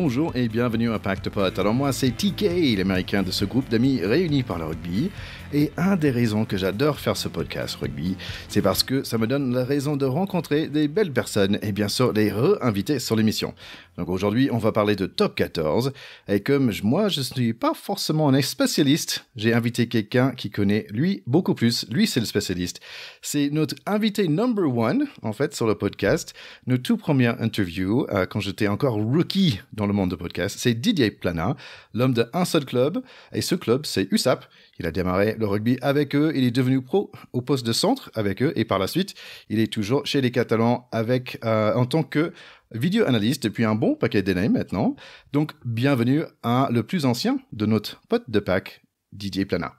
bonjour et bienvenue à Pacte Pot. Alors moi c'est TK, l'américain de ce groupe d'amis réunis par le rugby. Et un des raisons que j'adore faire ce podcast rugby, c'est parce que ça me donne la raison de rencontrer des belles personnes et bien sûr les re-inviter sur l'émission. Donc aujourd'hui on va parler de Top 14 et comme moi je ne suis pas forcément un spécialiste, j'ai invité quelqu'un qui connaît lui beaucoup plus, lui c'est le spécialiste. C'est notre invité number one en fait sur le podcast, notre tout première interview quand j'étais encore rookie dans le monde de podcast, c'est Didier Plana, l'homme d'un seul club et ce club c'est USAP. Il a démarré le rugby avec eux, il est devenu pro au poste de centre avec eux et par la suite, il est toujours chez les Catalans en tant que vidéo analyste depuis un bon paquet d'années maintenant. Donc, bienvenue à le plus ancien de notre pote de pack, Didier Plana.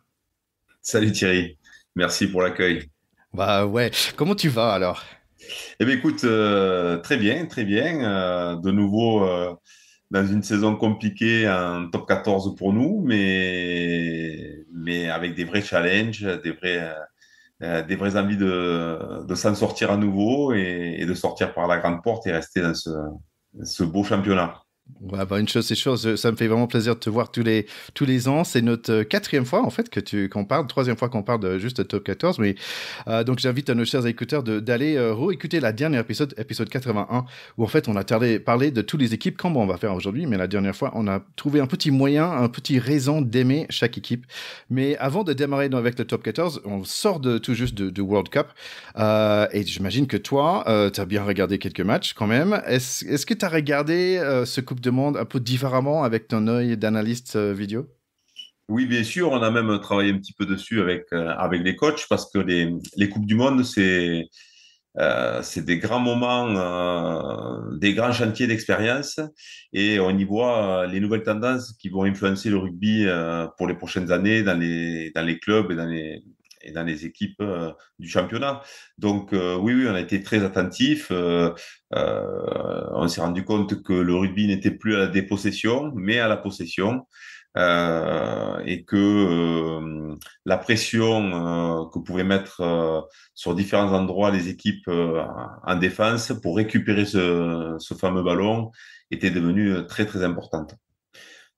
Salut Thierry, merci pour l'accueil. Bah ouais, comment tu vas alors? Eh bien écoute, très bien, très bien. De nouveau dans une saison compliquée, un top 14 pour nous, mais avec des vrais challenges, des vraies envies de s'en sortir à nouveau et de sortir par la grande porte et rester dans ce beau championnat. Ouais, bah une chose c'est chose, ça me fait vraiment plaisir de te voir tous les ans. C'est notre quatrième fois en fait qu'on parle, troisième fois qu'on parle de juste de Top 14. Mais donc j'invite à nos chers écouteurs d'aller réécouter la dernière épisode 81, où en fait on a parlé de toutes les équipes comme on va faire aujourd'hui. Mais la dernière fois on a trouvé un petit moyen, un petit raison d'aimer chaque équipe. Mais avant de démarrer avec le Top 14, on sort tout juste de World Cup et j'imagine que toi tu as bien regardé quelques matchs quand même. Est-ce que tu as regardé ce Coupe de Monde un peu différemment avec ton œil d'analyste vidéo? Oui, bien sûr, on a même travaillé un petit peu dessus avec les coachs parce que les Coupes du Monde, c'est des grands moments, des grands chantiers d'expérience et on y voit les nouvelles tendances qui vont influencer le rugby pour les prochaines années dans les clubs et dans les équipes du championnat. Donc oui, oui, on a été très attentifs. On s'est rendu compte que le rugby n'était plus à la dépossession, mais à la possession. Et que la pression que pouvaient mettre sur différents endroits les équipes en défense pour récupérer ce fameux ballon était devenue très très importante.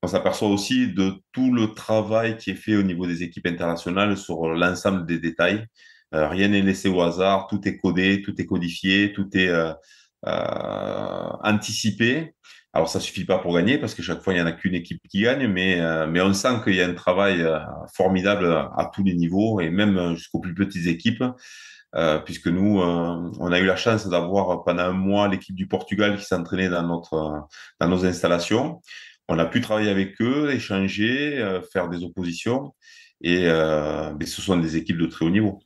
On s'aperçoit aussi de tout le travail qui est fait au niveau des équipes internationales sur l'ensemble des détails. Rien n'est laissé au hasard, tout est codé, tout est codifié, tout est anticipé. Alors, ça suffit pas pour gagner parce que chaque fois, il y en a qu'une équipe qui gagne, mais on sent qu'il y a un travail formidable à tous les niveaux et même jusqu'aux plus petites équipes, puisque nous, on a eu la chance d'avoir pendant un mois l'équipe du Portugal qui s'entraînait dans nos installations. On a pu travailler avec eux, échanger, faire des oppositions mais ce sont des équipes de très haut niveau.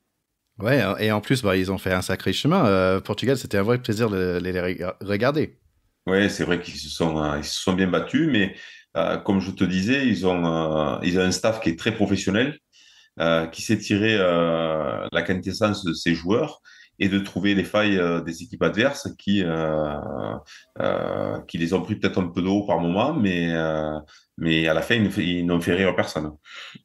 Ouais, et en plus, bah, ils ont fait un sacré chemin. Portugal, c'était un vrai plaisir de les regarder. Ouais, c'est vrai ils se sont bien battus, mais comme je te disais, ils ont un staff qui est très professionnel, qui sait tirer la quintessence de ses joueurs et de trouver les failles des équipes adverses qui les ont pris peut-être un peu de haut par moment, mais à la fin, ils n'ont fait rire personne.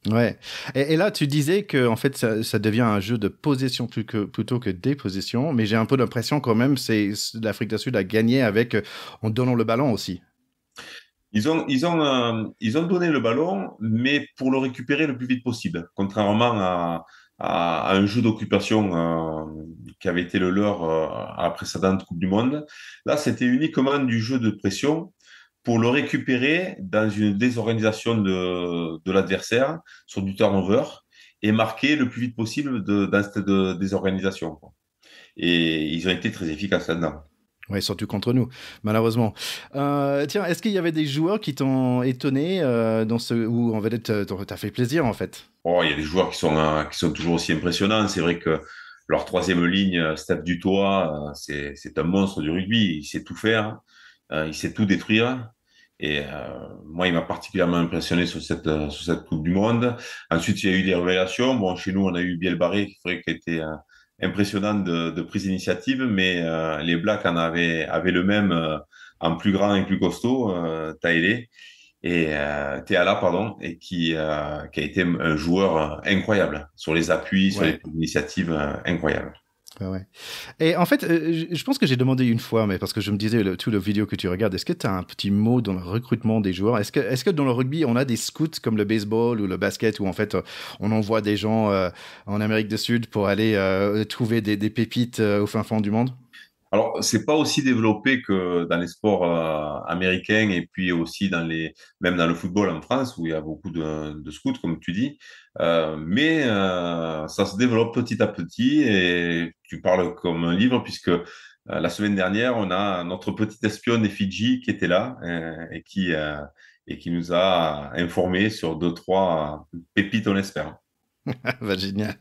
Ouais. Et là, tu disais que en fait, ça devient un jeu de possession plutôt que des possessions, mais j'ai un peu l'impression quand même, c'est l'Afrique du Sud a gagné en donnant le ballon aussi. Ils ont donné le ballon, mais pour le récupérer le plus vite possible, contrairement à un jeu d'occupation qui avait été le leur à la précédente Coupe du Monde. Là, c'était uniquement du jeu de pression pour le récupérer dans une désorganisation de l'adversaire sur du turnover et marquer le plus vite possible dans cette désorganisation, quoi. Et ils ont été très efficaces là-dedans. Ouais, surtout contre nous, malheureusement. Tiens, est-ce qu'il y avait des joueurs qui t'ont étonné où en fait t'as fait plaisir en fait? Oh, il y a des joueurs qui sont toujours aussi impressionnants. C'est vrai que leur troisième ligne, Steph Dutoit, c'est un monstre du rugby. Il sait tout faire, il sait tout détruire. Et moi, il m'a particulièrement impressionné sur cette Coupe du Monde. Ensuite, il y a eu des révélations. Bon, chez nous, on a eu Biel Barré, qui a été impressionnant de prise d'initiative, mais les Blacks avaient le même en plus grand et plus costaud, Taïlé et Théala, pardon, et qui a été un joueur incroyable sur les appuis, sur les Ouais. prises d'initiative incroyables. Ouais, ouais. Et en fait, je pense que j'ai demandé une fois, mais parce que je me disais, tout le vidéo que tu regardes, est-ce que tu as un petit mot dans le recrutement des joueurs? Est-ce que dans le rugby, on a des scouts comme le baseball ou le basket, où en fait, on envoie des gens en Amérique du Sud pour aller trouver des pépites au fin fond du monde? Alors, c'est pas aussi développé que dans les sports américains et puis aussi même dans le football en France où il y a beaucoup de scouts, comme tu dis. Mais ça se développe petit à petit et tu parles comme un livre puisque la semaine dernière, on a notre petite espionne des Fidji qui était là et qui nous a informés sur deux, trois pépites, on espère. Bah, génial.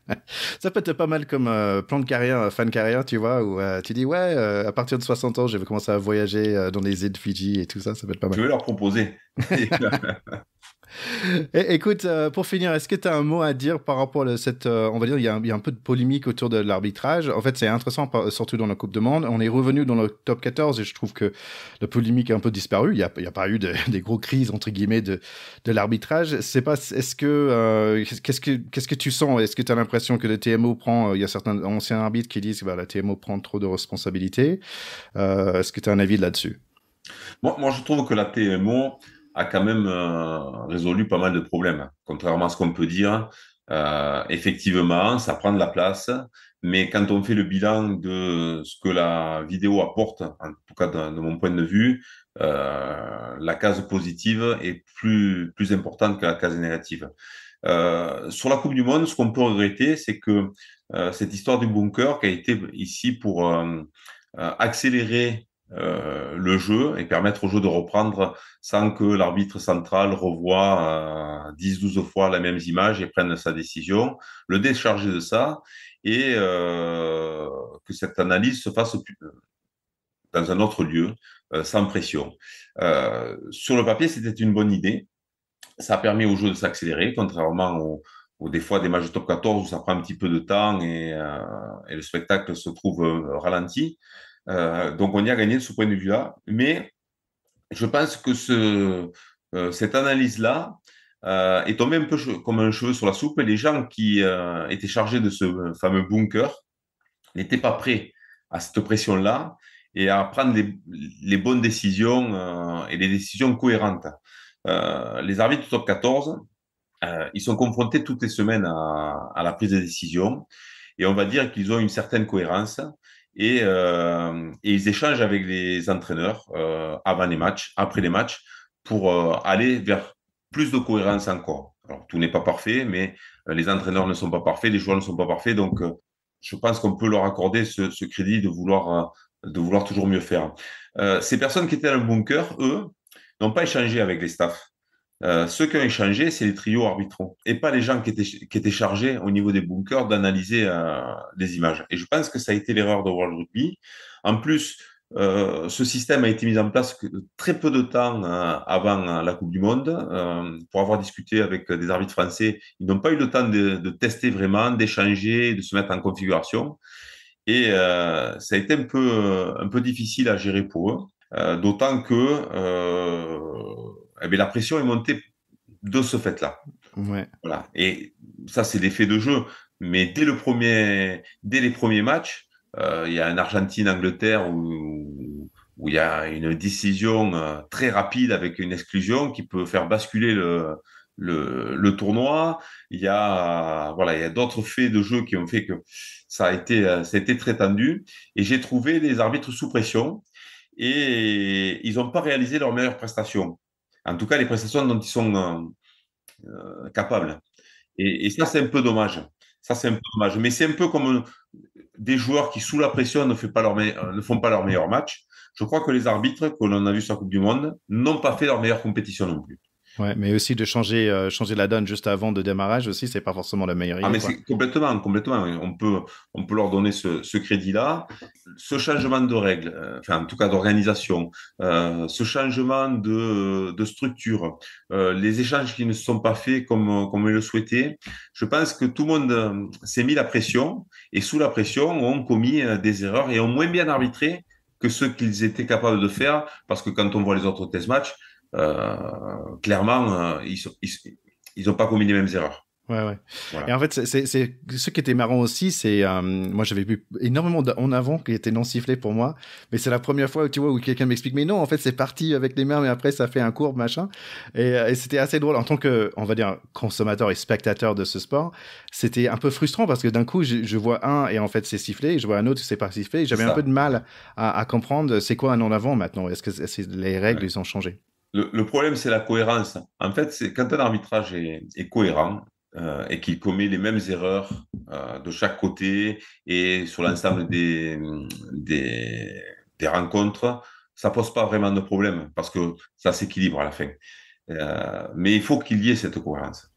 Ça peut être pas mal comme plan de carrière, fin de carrière, tu vois, où tu dis, ouais, à partir de 60 ans, je vais commencer à voyager dans les îles de Fidji et tout ça, ça peut être pas mal. Je vais leur proposer. Écoute, pour finir, est-ce que tu as un mot à dire par rapport à cette... on va dire, il y a un peu de polémique autour de l'arbitrage. En fait, c'est intéressant, surtout dans la Coupe du Monde. On est revenu dans le top 14 et je trouve que la polémique a un peu disparu. Il y a pas eu des gros crises, entre guillemets, de l'arbitrage. C'est pas... Est-ce que... qu'est-ce que tu sens? Est-ce que tu as l'impression que le TMO prend... il y a certains anciens arbitres qui disent que la TMO prend trop de responsabilités. Est-ce que tu as un avis là-dessus? Moi, je trouve que la TMO a quand même résolu pas mal de problèmes. Contrairement à ce qu'on peut dire, effectivement, ça prend de la place, mais quand on fait le bilan de ce que la vidéo apporte, en tout cas de mon point de vue, la case positive est plus importante que la case négative. Sur la Coupe du Monde, ce qu'on peut regretter, c'est que cette histoire du bunker qui a été ici pour accélérer le jeu et permettre au jeu de reprendre sans que l'arbitre central revoie 10-12 fois la même image et prenne sa décision, le décharger de ça et que cette analyse se fasse dans un autre lieu, sans pression. Sur le papier, c'était une bonne idée. Ça a permis au jeu de s'accélérer, contrairement des fois des matchs de top 14 où ça prend un petit peu de temps et le spectacle se trouve ralenti. Donc on y a gagné de ce point de vue-là. Mais je pense que cette analyse-là est tombée un peu comme un cheveu sur la soupe. Et les gens qui étaient chargés de ce fameux bunker n'étaient pas prêts à cette pression-là et à prendre les bonnes décisions et les décisions cohérentes. Les arbitres du top 14, ils sont confrontés toutes les semaines à la prise de décision et on va dire qu'ils ont une certaine cohérence et ils échangent avec les entraîneurs avant les matchs, après les matchs, pour aller vers plus de cohérence encore. Alors, tout n'est pas parfait, mais les entraîneurs ne sont pas parfaits, les joueurs ne sont pas parfaits, donc je pense qu'on peut leur accorder ce crédit de vouloir toujours mieux faire. Ces personnes qui étaient dans le bunker, eux, n'ont pas échangé avec les staffs. Ceux qui ont échangé, c'est les trios arbitraux et pas les gens qui étaient chargés au niveau des bunkers d'analyser les images. Et je pense que ça a été l'erreur de World Rugby. En plus, ce système a été mis en place très peu de temps avant la Coupe du Monde. Pour avoir discuté avec des arbitres français, ils n'ont pas eu le temps de tester vraiment, d'échanger, de se mettre en configuration. Et ça a été un peu difficile à gérer pour eux. D'autant que eh bien, la pression est montée de ce fait-là. Ouais. Voilà. Et ça, c'est l'effet de jeu. Mais dès les premiers matchs, il y a un Argentine-Angleterre où il y a une décision très rapide avec une exclusion qui peut faire basculer le tournoi. Il y a d'autres faits de jeu qui ont fait que ça a été très tendu. Et j'ai trouvé les arbitres sous pression et ils n'ont pas réalisé leurs meilleures prestations. En tout cas, les prestations dont ils sont capables. Et ça, c'est un peu dommage. Ça, c'est un peu dommage. Mais c'est un peu comme des joueurs qui, sous la pression, ne font pas leur meilleur match. Je crois que les arbitres, que l'on a vu sur la Coupe du Monde, n'ont pas fait leur meilleure compétition non plus. Ouais, mais aussi de changer la donne juste avant de démarrage aussi, c'est pas forcément la meilleure Ah, idée, mais quoi. c'est complètement, complètement. On peut leur donner ce crédit-là. Ce changement de règles, enfin, en tout cas d'organisation, ce changement de structure, les échanges qui ne se sont pas faits comme ils le souhaitaient, je pense que tout le monde s'est mis la pression et sous la pression ont commis des erreurs et ont moins bien arbitré que ce qu'ils étaient capables de faire parce que quand on voit les autres test matchs, clairement, ils n'ont pas commis les mêmes erreurs. Ouais. Voilà. Et en fait, c'est ce qui était marrant aussi, c'est moi j'avais vu énormément en avant qui était non sifflé pour moi, mais c'est la première fois tu vois où quelqu'un m'explique mais non en fait c'est parti avec les mains mais après ça fait un courbe machin et c'était assez drôle en tant que on va dire consommateur et spectateur de ce sport, c'était un peu frustrant parce que d'un coup je vois un et en fait c'est sifflé, et je vois un autre c'est pas sifflé, et C'est j'avais un peu ça. de mal à comprendre c'est quoi un en avant maintenant, est-ce que les règles Ouais. ils ont changé? Le problème, c'est la cohérence. En fait, c'est quand un arbitrage est cohérent et qu'il commet les mêmes erreurs de chaque côté et sur l'ensemble des, des rencontres, ça pose pas vraiment de problème parce que ça s'équilibre à la fin. Mais il faut qu'il y ait cette cohérence.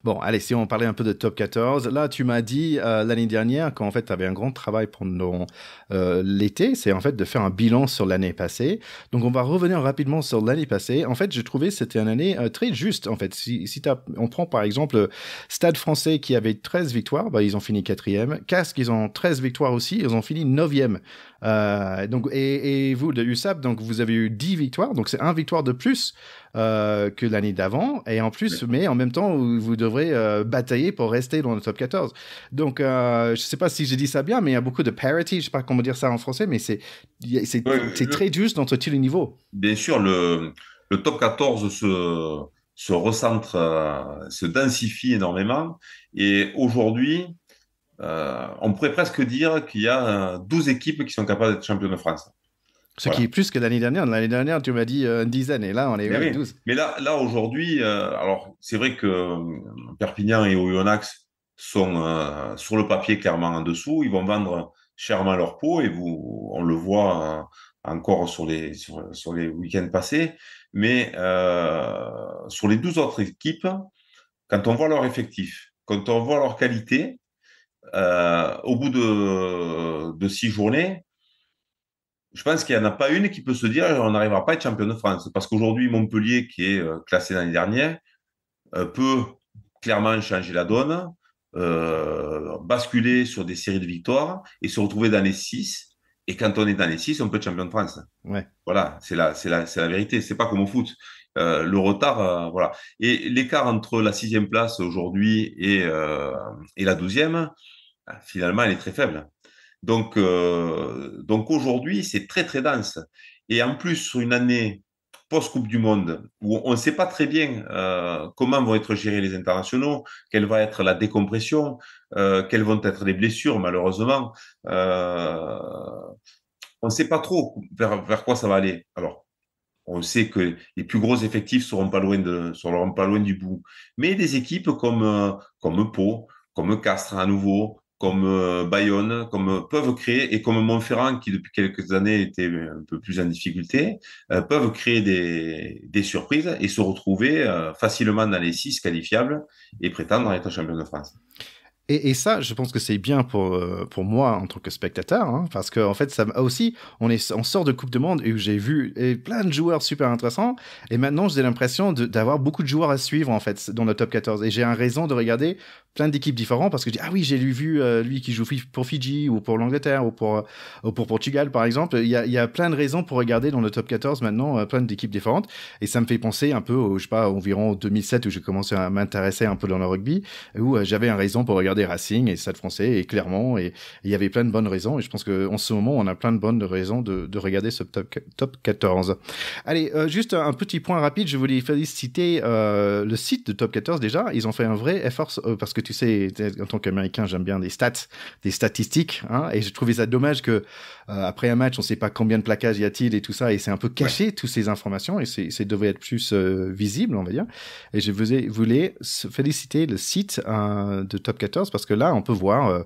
Bon, allez, si on parlait un peu de top 14, là, tu m'as dit l'année dernière qu'en fait, tu avais un grand travail pendant l'été, c'est en fait de faire un bilan sur l'année passée. Donc, on va revenir rapidement sur l'année passée. En fait, j'ai trouvé que c'était une année très juste, en fait. Si on prend par exemple Stade français qui avait 13 victoires, bah, ils ont fini quatrième. Castres, ils ont 13 victoires aussi, ils ont fini neuvième. Donc, et vous, de USAP, donc vous avez eu 10 victoires, donc c'est un victoire de plus que l'année d'avant. Et en plus, mais en même temps, vous devrez batailler pour rester dans le top 14. Donc, je ne sais pas si j'ai dit ça bien, mais il y a beaucoup de parity. Je ne sais pas comment dire ça en français, mais c'est Ouais, très juste entre tous les niveaux. bien sûr, le top 14 se recentre, se densifie énormément. Et aujourd'hui, on pourrait presque dire qu'il y a 12 équipes qui sont capables d'être championnes de France. Ce qui est Voilà. plus que l'année dernière. L'année dernière, tu m'as dit une dizaine, et là, on est Mais ouais, oui, 12. mais là aujourd'hui, alors c'est vrai que Perpignan et Oyonnax sont sur le papier clairement en dessous. Ils vont vendre chèrement leur peau et on le voit encore sur les week-ends passés. Mais sur les 12 autres équipes, quand on voit leur effectif, quand on voit leur qualité, au bout de 6 journées, je pense qu'il n'y en a pas une qui peut se dire on n'arrivera pas à être champion de France. Parce qu'aujourd'hui, Montpellier, qui est classé l'année dernière, peut clairement changer la donne, basculer sur des séries de victoires et se retrouver dans les 6. Et quand on est dans les 6, on peut être champion de France. Ouais. Voilà, c'est la vérité. C'est pas comme au foot. Le retard, voilà. Et l'écart entre la 6e place aujourd'hui et la 12e, finalement, elle est très faible. Donc aujourd'hui, c'est très, très dense. Et en plus, sur une année post-Coupe du Monde, où on ne sait pas très bien comment vont être gérés les internationaux, quelle va être la décompression, quelles vont être les blessures, malheureusement. On ne sait pas trop vers quoi ça va aller. Alors, on sait que les plus gros effectifs seront pas loin du bout. Mais des équipes comme Pau, comme Castres à nouveau, comme Bayonne, peuvent créer, et comme Montferrand, qui depuis quelques années était un peu plus en difficulté, peuvent créer des surprises et se retrouver facilement dans les 6 qualifiables et prétendre à être champion de France. Et ça, je pense que c'est bien pour moi en tant que spectateur, hein, parce qu'en en fait, ça aussi, on sort de Coupe du Monde et j'ai vu plein de joueurs super intéressants. Et maintenant, j'ai l'impression d'avoir beaucoup de joueurs à suivre en fait dans le top 14. Et j'ai un raison de regarder plein d'équipes différentes parce que je dis ah oui, j'ai vu lui qui joue pour Fidji ou pour l'Angleterre ou pour Portugal par exemple. Il y a plein de raisons pour regarder dans le top 14 maintenant plein d'équipes différentes. Et ça me fait penser un peu, je sais pas, environ 2007 où j'ai commencé à m'intéresser un peu dans le rugby, où j'avais une raison pour regarder Racing et Stade Français et Clermont, et il y avait plein de bonnes raisons, et je pense qu'en ce moment on a plein de bonnes raisons de regarder ce top 14. Allez, juste un petit point rapide, je voulais féliciter le site de top 14 déjà, ils ont fait un vrai effort parce que tu sais, en tant qu'Américain j'aime bien des statistiques, hein, et j'ai trouvé ça dommage que après un match on sait pas combien de plaquages y a-t-il et tout ça, et c'est un peu caché toutes ces informations, et c'est devrait être plus visible on va dire, et je voulais féliciter le site de top 14 parce que là, on peut voir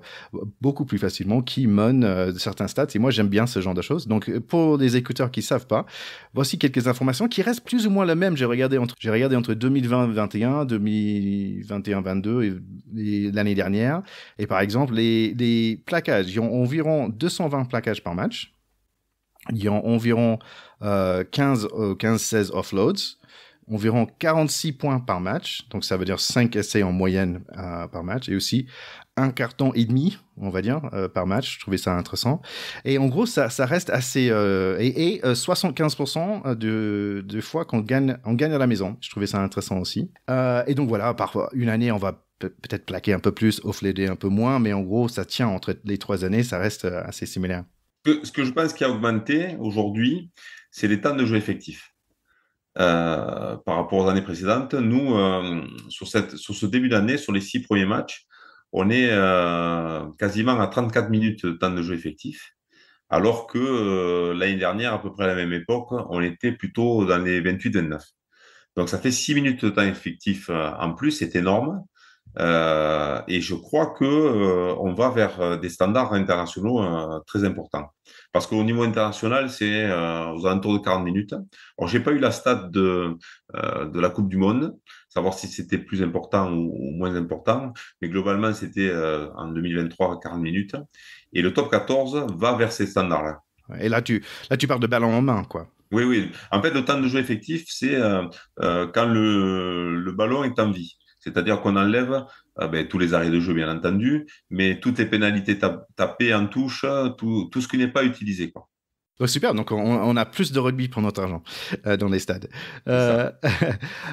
beaucoup plus facilement qui mène certains stats. Et moi, j'aime bien ce genre de choses. Donc, pour les écouteurs qui ne savent pas, voici quelques informations qui restent plus ou moins les mêmes. J'ai regardé entre 2020-21, 2021-22 et l'année dernière. Et par exemple, les plaquages, il y a environ 220 plaquages par match. Il y a environ 15-16 offloads. environ 46 points par match. Donc, ça veut dire 5 essais en moyenne par match. Et aussi un carton et demi, on va dire, par match. Je trouvais ça intéressant. Et en gros, ça reste assez... 75% de fois qu'on gagne à la maison. Je trouvais ça intéressant aussi. Et donc, voilà, parfois, une année, on va peut-être plaquer un peu plus, off-leader un peu moins. Mais en gros, ça tient entre les 3 années. Ça reste assez similaire. Ce que je pense qui a augmenté aujourd'hui, c'est les temps de jeu effectifs. Par rapport aux années précédentes. Nous, sur ce début d'année, sur les 6 premiers matchs, on est quasiment à 34 minutes de temps de jeu effectif, alors que l'année dernière, à peu près à la même époque, on était plutôt dans les 28-29. Donc ça fait 6 minutes de temps effectif en plus, c'est énorme. Et je crois que on va vers des standards internationaux très importants. Parce qu'au niveau international, c'est aux alentours de 40 minutes. Alors, j'ai pas eu la stat de la Coupe du Monde, savoir si c'était plus important ou moins important, mais globalement, c'était en 2023 40 minutes. Et le top 14 va vers ces standards-là. Et là, tu parles de ballon en main, quoi. Oui, oui. En fait, le temps de jeu effectif, c'est quand le ballon est en vie. C'est-à-dire qu'on enlève tous les arrêts de jeu, bien entendu, mais toutes les pénalités tapées en touche, tout ce qui n'est pas utilisé, quoi. Oh, super, donc on a plus de rugby pour notre argent dans les stades. C'est ça.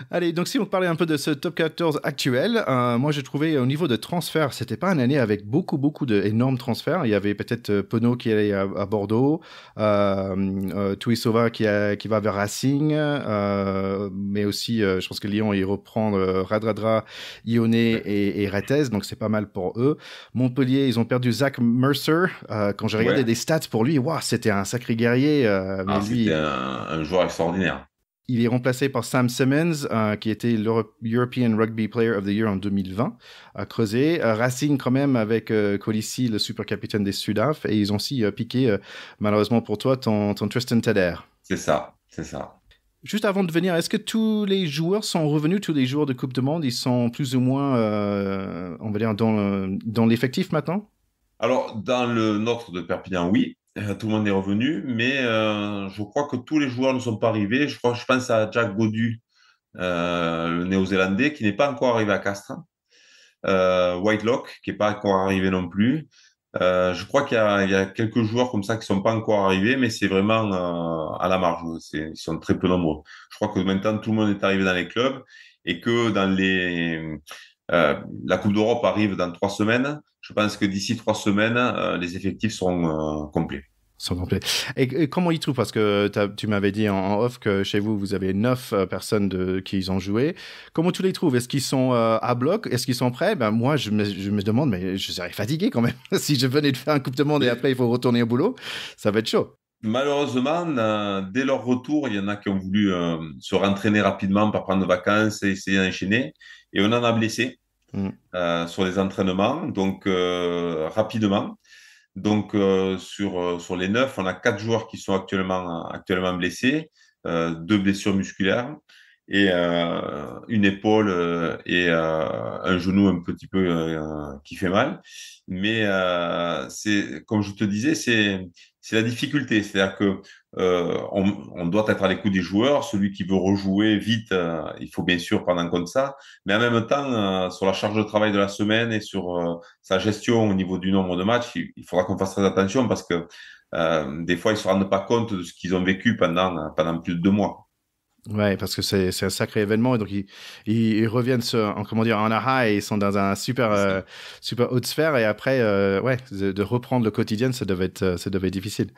Allez, donc si on parlait un peu de ce top 14 actuel, moi j'ai trouvé au niveau de transfert, c'était pas une année avec beaucoup d'énormes transferts. Il y avait peut-être Pono qui allait à Bordeaux, Tuisova qui va vers Racing, mais aussi je pense que Lyon il reprend Radradra, Ione et Retez, donc c'est pas mal pour eux. Montpellier, ils ont perdu Zach Mercer. Quand j'ai regardé des stats pour lui, wow, c'était un sacré guerrier. Mais lui, c'était un joueur extraordinaire. il est remplacé par Sam Simmons, qui était l'European Rugby Player of the Year en 2020, à Creuset. Racing, quand même, avec Colissi, le super capitaine des Sudaf. Et ils ont aussi piqué, malheureusement pour toi, ton Tristan Teder. C'est ça, c'est ça. Juste avant de venir, est-ce que tous les joueurs sont revenus, tous les joueurs de Coupe du Monde, ils sont plus ou moins, on va dire, dans l'effectif maintenant? Alors, dans le nôtre de Perpignan, oui. Tout le monde est revenu, mais je crois que tous les joueurs ne sont pas arrivés. Je pense à Jack Godu, le Néo-Zélandais, qui n'est pas encore arrivé à Castres. Whitelock, qui n'est pas encore arrivé non plus. Je crois il y a quelques joueurs comme ça qui sont pas encore arrivés, mais c'est vraiment à la marge. Ils sont très peu nombreux. Je crois que maintenant, tout le monde est arrivé dans les clubs et que la Coupe d'Europe arrive dans 3 semaines. Je pense que d'ici 3 semaines, les effectifs seront complets. Sont complets. Et comment ils trouvent? Parce que tu m'avais dit en off que chez vous, vous avez 9 personnes qui ont joué. Comment tu les trouves? Est-ce qu'ils sont à bloc? Est-ce qu'ils sont prêts? Ben, moi, je me demande, mais je serais fatigué quand même. Si je venais de faire un Coupe du Monde et après, il faut retourner au boulot, ça va être chaud. Malheureusement, dès leur retour, il y en a qui ont voulu se rentraîner rapidement, pas prendre de vacances et essayer d'enchaîner. Et on en a blessé sur les entraînements, donc rapidement. Donc, sur les 9, on a 4 joueurs qui sont actuellement blessés, 2 blessures musculaires et une épaule et un genou un petit peu qui fait mal. Mais comme je te disais, c'est la difficulté. C'est-à-dire que on doit être à l'écoute des joueurs. Celui qui veut rejouer vite, il faut bien sûr prendre en compte ça. Mais en même temps, sur la charge de travail de la semaine et sur sa gestion au niveau du nombre de matchs, il faudra qu'on fasse très attention parce que des fois, ils ne se rendent pas compte de ce qu'ils ont vécu pendant plus de 2 mois. Ouais, parce que c'est un sacré événement et donc ils reviennent en aha et ils sont dans un super haute sphère et après de reprendre le quotidien ça devait être difficile.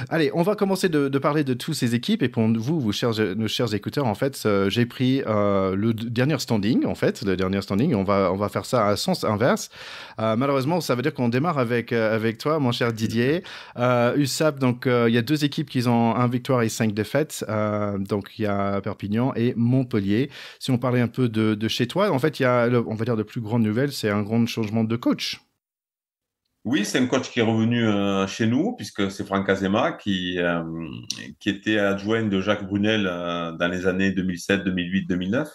Allez, on va commencer de parler de toutes ces équipes et pour vous nos chers écouteurs en fait j'ai pris le dernier standing en fait on va faire ça à sens inverse. Malheureusement ça veut dire qu'on démarre avec toi mon cher Didier. USAP donc il y a 2 équipes qui ont 1 victoire et 5 défaites donc il y a Perpignan et Montpellier. Si on parlait un peu de chez toi, en fait, il y a, on va dire, de plus grandes nouvelles, c'est un grand changement de coach. Oui, c'est un coach qui est revenu chez nous, puisque c'est Franck Azema qui était adjoint de Jacques Brunel dans les années 2007, 2008, 2009,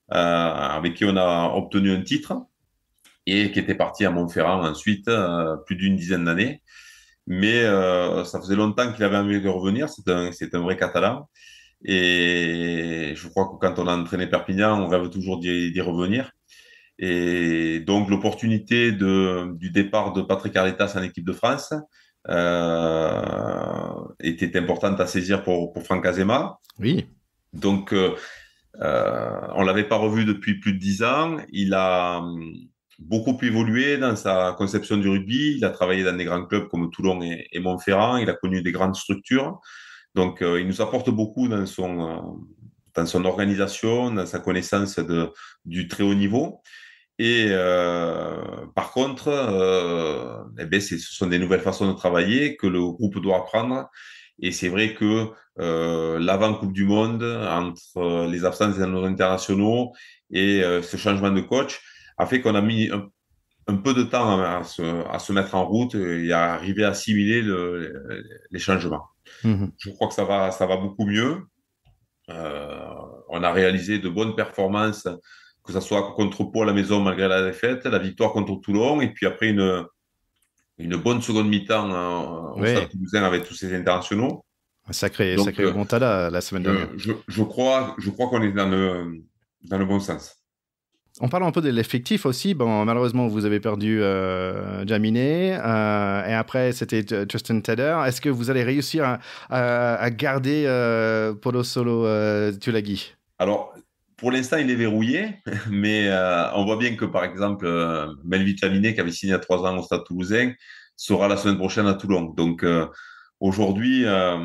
avec qui on a obtenu un titre et qui était parti à Montferrand ensuite, plus d'une dizaine d'années. Mais ça faisait longtemps qu'il avait envie de revenir, c'est un vrai Catalan. Et je crois que quand on a entraîné Perpignan, on rêve toujours d'y revenir. Et donc, l'opportunité du départ de Patrick Arletas en équipe de France était importante à saisir pour Franck Azema. Oui. Donc, on l'avait pas revu depuis plus de 10 ans. Il a beaucoup évolué dans sa conception du rugby. Il a travaillé dans des grands clubs comme Toulon et Montferrand. Il a connu des grandes structures. Donc, il nous apporte beaucoup dans son organisation, dans sa connaissance du très haut niveau. Et par contre, eh ben, ce sont des nouvelles façons de travailler que le groupe doit apprendre. Et c'est vrai que l'avant Coupe du Monde, entre les absences des internationaux et ce changement de coach, a fait qu'on a mis un peu de temps à se mettre en route et à arriver à assimiler les changements. Mhm. Je crois que ça va beaucoup mieux. Euh, on a réalisé de bonnes performances, que ce soit contre Pau à la maison malgré la défaite, la victoire contre Toulon, et puis après une bonne seconde mi-temps au Stade Oui. Toulousain avec tous ces internationaux. Un sacré, Donc, sacré remontada la semaine dernière. je crois qu'on est dans le bon sens. En parlant un peu de l'effectif aussi, bon, malheureusement, vous avez perdu Jaminet, et après, c'était Justin Tedder. Est-ce que vous allez réussir à garder Polo Solo Tulagi? Alors, pour l'instant, il est verrouillé, mais on voit bien que, par exemple, Melvin Jaminet, qui avait signé à 3 ans au Stade Toulousain, sera la semaine prochaine à Toulon. Donc, aujourd'hui, à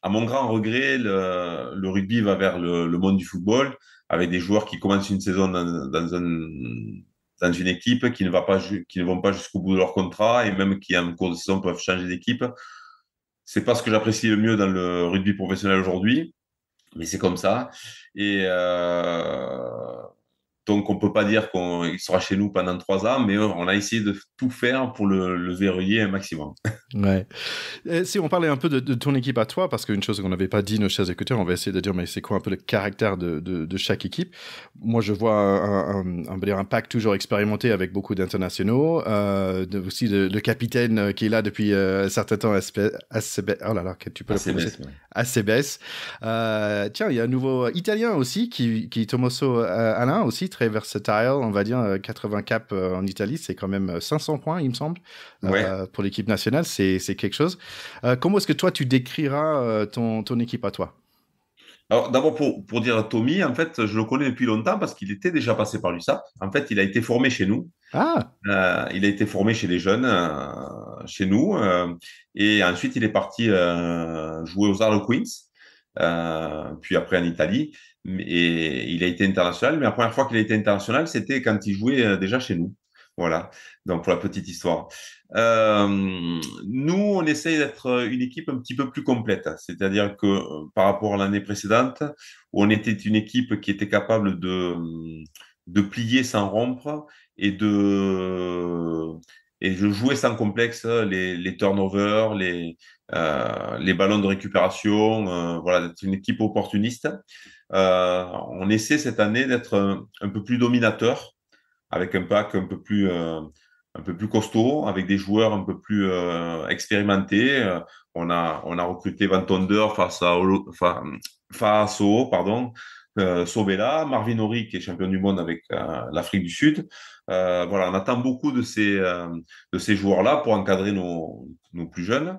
mon grand regret, le rugby va vers le monde du football, avec des joueurs qui commencent une saison dans une équipe, qui ne vont pas jusqu'au bout de leur contrat, et même qui, en cours de saison, peuvent changer d'équipe. C'est pas ce que j'apprécie le mieux dans le rugby professionnel aujourd'hui, mais c'est comme ça. Et donc, on peut pas dire qu'il sera chez nous pendant 3 ans, mais on a essayé de tout faire pour le verrouiller un maximum. Ouais. Si on parlait un peu de ton équipe à toi, parce qu'une chose qu'on n'avait pas dit, nos chers écouteurs, on va essayer de dire, mais c'est quoi un peu le caractère de chaque équipe. Moi, je vois on va dire un pack toujours expérimenté avec beaucoup d'internationaux, aussi le capitaine qui est là depuis un certain temps, oh là là, que tu peux le prononcer, ACBS, ouais. ACBS. Tiens, il y a un nouveau Italien aussi, qui est Tommaso Alain, aussi très versatile, on va dire, 80 caps en Italie, c'est quand même 500 points, il me semble, Ouais. pour l'équipe nationale, c'est quelque chose. Comment est-ce que toi, tu décriras ton équipe à toi? Alors, d'abord, pour dire Tommy, en fait, je le connais depuis longtemps parce qu'il était déjà passé par l'USAP. En fait, il a été formé chez nous. Ah, Il a été formé chez les jeunes, chez nous. Et ensuite, il est parti jouer aux Harlequins, puis après en Italie. Et il a été international. Mais la première fois qu'il a été international, c'était quand il jouait déjà chez nous. Voilà. Donc, pour la petite histoire. Nous, on essaye d'être une équipe un petit peu plus complète. C'est-à-dire que par rapport à l'année précédente, où on était une équipe qui était capable de plier sans rompre et de jouer sans complexe les turnovers, les ballons de récupération, voilà, d'être une équipe opportuniste. On essaie cette année d'être un peu plus dominateur, avec un pack un peu plus costaud, avec des joueurs un peu plus expérimentés. On a recruté Van Tonder face au, pardon, Sobela, Marvin Ori, qui est champion du monde avec l'Afrique du Sud. Voilà, on attend beaucoup de ces joueurs-là pour encadrer nos plus jeunes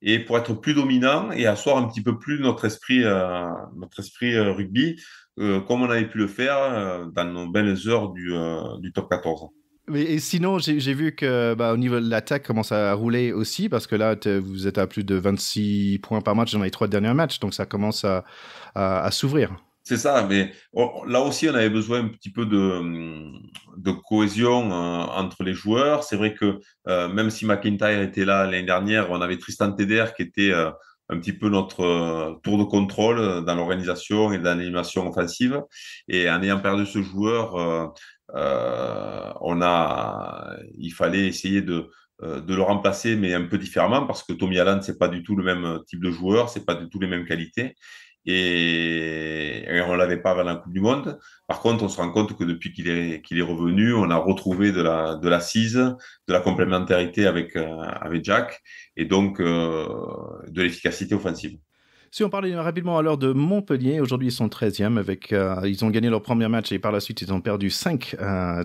et pour être plus dominants et asseoir un petit peu plus notre esprit rugby, comme on avait pu le faire dans nos belles heures du top 14. et sinon, j'ai vu que au niveau de l'attaque commence à rouler aussi, parce que là, vous êtes à plus de 26 points par match dans les 3 derniers matchs, donc ça commence à s'ouvrir. C'est ça, mais là aussi, on avait besoin un petit peu de cohésion entre les joueurs. C'est vrai que même si McIntyre était là l'année dernière, on avait Tristan Teder qui était un petit peu notre tour de contrôle dans l'organisation et dans l'animation offensive. Et en ayant perdu ce joueur, il fallait essayer de le remplacer, mais un peu différemment, parce que Tommy Allen, c'est pas du tout le même type de joueur, c'est pas du tout les mêmes qualités. Et on l'avait pas avant la Coupe du Monde. Par contre, on se rend compte que depuis qu'il est revenu, on a retrouvé de l'assise, de la complémentarité avec Jack, et donc de l'efficacité offensive. Si on parlait rapidement alors de Montpellier, aujourd'hui ils sont 13e ils ont gagné leur premier match et par la suite ils ont perdu 5.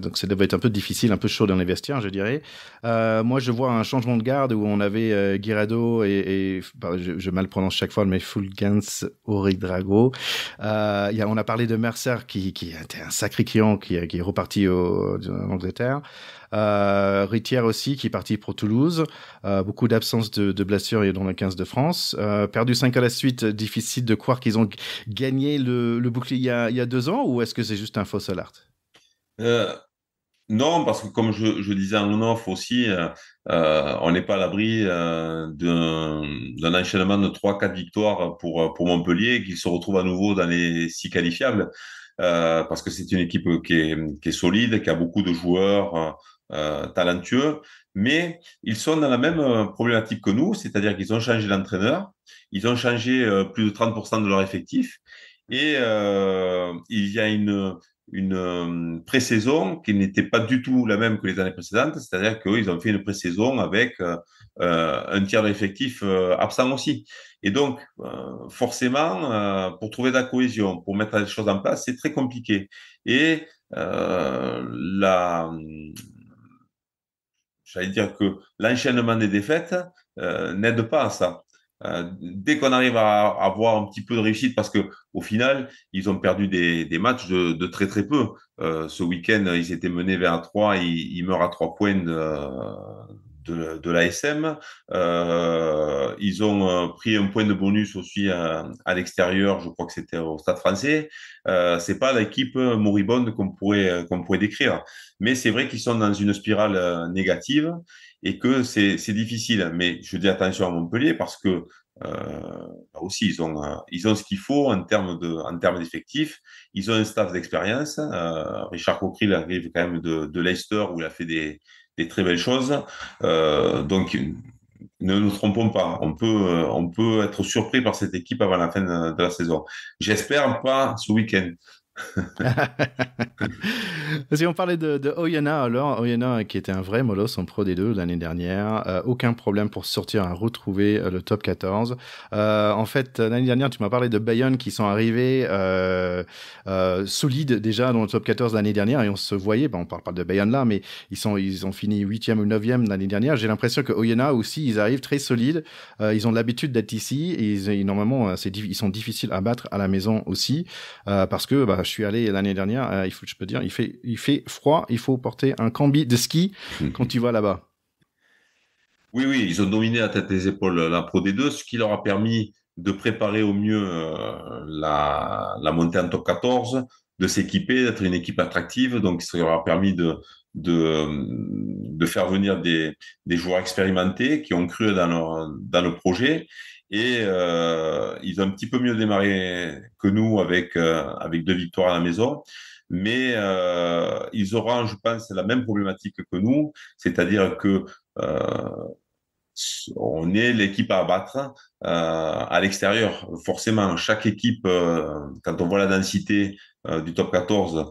Donc ça devait être un peu difficile, un peu chaud dans les vestiaires, je dirais. Moi je vois un changement de garde où on avait Guirado je mal prononce chaque fois, mais Fulgence Oridrago. On a parlé de Mercer qui était un sacré client qui est reparti en Angleterre. Ritière aussi qui est parti pour Toulouse. Beaucoup d'absence de blessures et dans le 15 de France. Perdu 5 à la suite, difficile de croire qu'ils ont gagné le bouclier il y a 2 ans, ou est-ce que c'est juste un faux alerte? Euh, non, parce que comme je disais en off aussi, on n'est pas à l'abri d'un enchaînement de 3, 4 victoires pour Montpellier, qui se retrouve à nouveau dans les 6 qualifiables, parce que c'est une équipe qui est solide, qui a beaucoup de joueurs talentueux, mais ils sont dans la même problématique que nous, c'est-à-dire qu'ils ont changé d'entraîneur, ils ont changé plus de 30% de leur effectif, et il y a une pré-saison qui n'était pas du tout la même que les années précédentes, c'est-à-dire qu'eux, ils ont fait une pré-saison avec un tiers de l'effectif absent aussi. Et donc, forcément, pour trouver de la cohésion, pour mettre les choses en place, c'est très compliqué. Et j'allais dire que l'enchaînement des défaites n'aide pas à ça. Dès qu'on arrive à avoir un petit peu de réussite, parce que au final, ils ont perdu des matchs de très très peu. Ce week-end, ils étaient menés vers 3, ils meurent à 3 points de l'ASM. Ils ont pris un point de bonus aussi à l'extérieur, je crois que c'était au Stade Français. C'est pas l'équipe moribonde qu'on pourrait décrire, mais c'est vrai qu'ils sont dans une spirale négative et que c'est difficile. Mais je dis attention à Montpellier parce que aussi ils ont ce qu'il faut en termes d'effectifs. Ils ont un staff d'expérience. Richard Cockerill arrive quand même de Leicester où il a fait des très belles choses. Donc ne nous trompons pas, on peut être surpris par cette équipe avant la fin de la saison. J'espère pas ce week-end. Si on parlait de Oyonnax, alors, Oyonnax qui était un vrai molosse en Pro D2 l'année dernière, aucun problème pour sortir à retrouver le top 14. En fait, l'année dernière, tu m'as parlé de Bayonne qui sont arrivés solides déjà dans le top 14 l'année dernière et on se voyait, on parle pas de Bayonne là, mais ils ont fini 8e ou 9e l'année dernière. J'ai l'impression que Oyonnax aussi, ils arrivent très solides. Ils ont l'habitude d'être ici et normalement, ils sont difficiles à battre à la maison aussi parce que je suis allé l'année dernière, je peux dire, il fait froid, il faut porter un combi de ski quand tu vas là-bas. Oui, oui, ils ont dominé à tête les épaules la Pro D2, ce qui leur a permis de préparer au mieux la montée en top 14, de s'équiper, d'être une équipe attractive. Donc, ça leur a permis de faire venir des joueurs expérimentés qui ont cru dans le projet. Et ils ont un petit peu mieux démarré que nous avec 2 victoires à la maison. Mais ils auront, je pense, la même problématique que nous, c'est-à-dire que euh, on est l'équipe à abattre à l'extérieur. Forcément, chaque équipe, quand on voit la densité du top 14,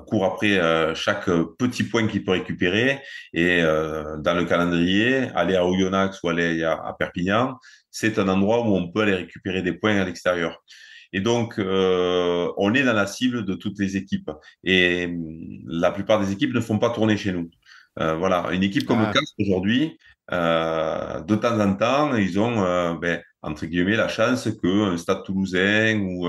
court après chaque petit point qu'il peut récupérer. Et dans le calendrier, aller à Oyonnax ou aller à Perpignan, c'est un endroit où on peut aller récupérer des points à l'extérieur. Et donc, on est dans la cible de toutes les équipes. Et la plupart des équipes ne font pas tourner chez nous. Voilà, une équipe comme Castres aujourd'hui, de temps en temps, ils ont, entre guillemets, la chance qu'un Stade Toulousain ou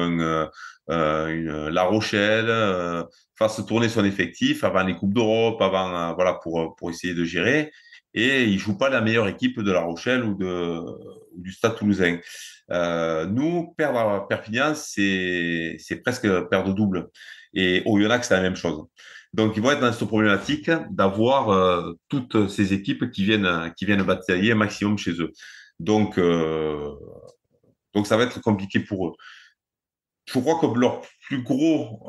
La Rochelle fasse tourner son effectif avant les Coupes d'Europe, avant, voilà, pour essayer de gérer. Et ils jouent pas la meilleure équipe de La Rochelle ou du Stade Toulousain. Nous, perdre à Perpignan, c'est presque perdre double. Et au Oyonnax, c'est la même chose. Donc, ils vont être dans cette problématique d'avoir toutes ces équipes qui viennent batailler un maximum chez eux. Donc, donc, ça va être compliqué pour eux. Je crois que leur plus gros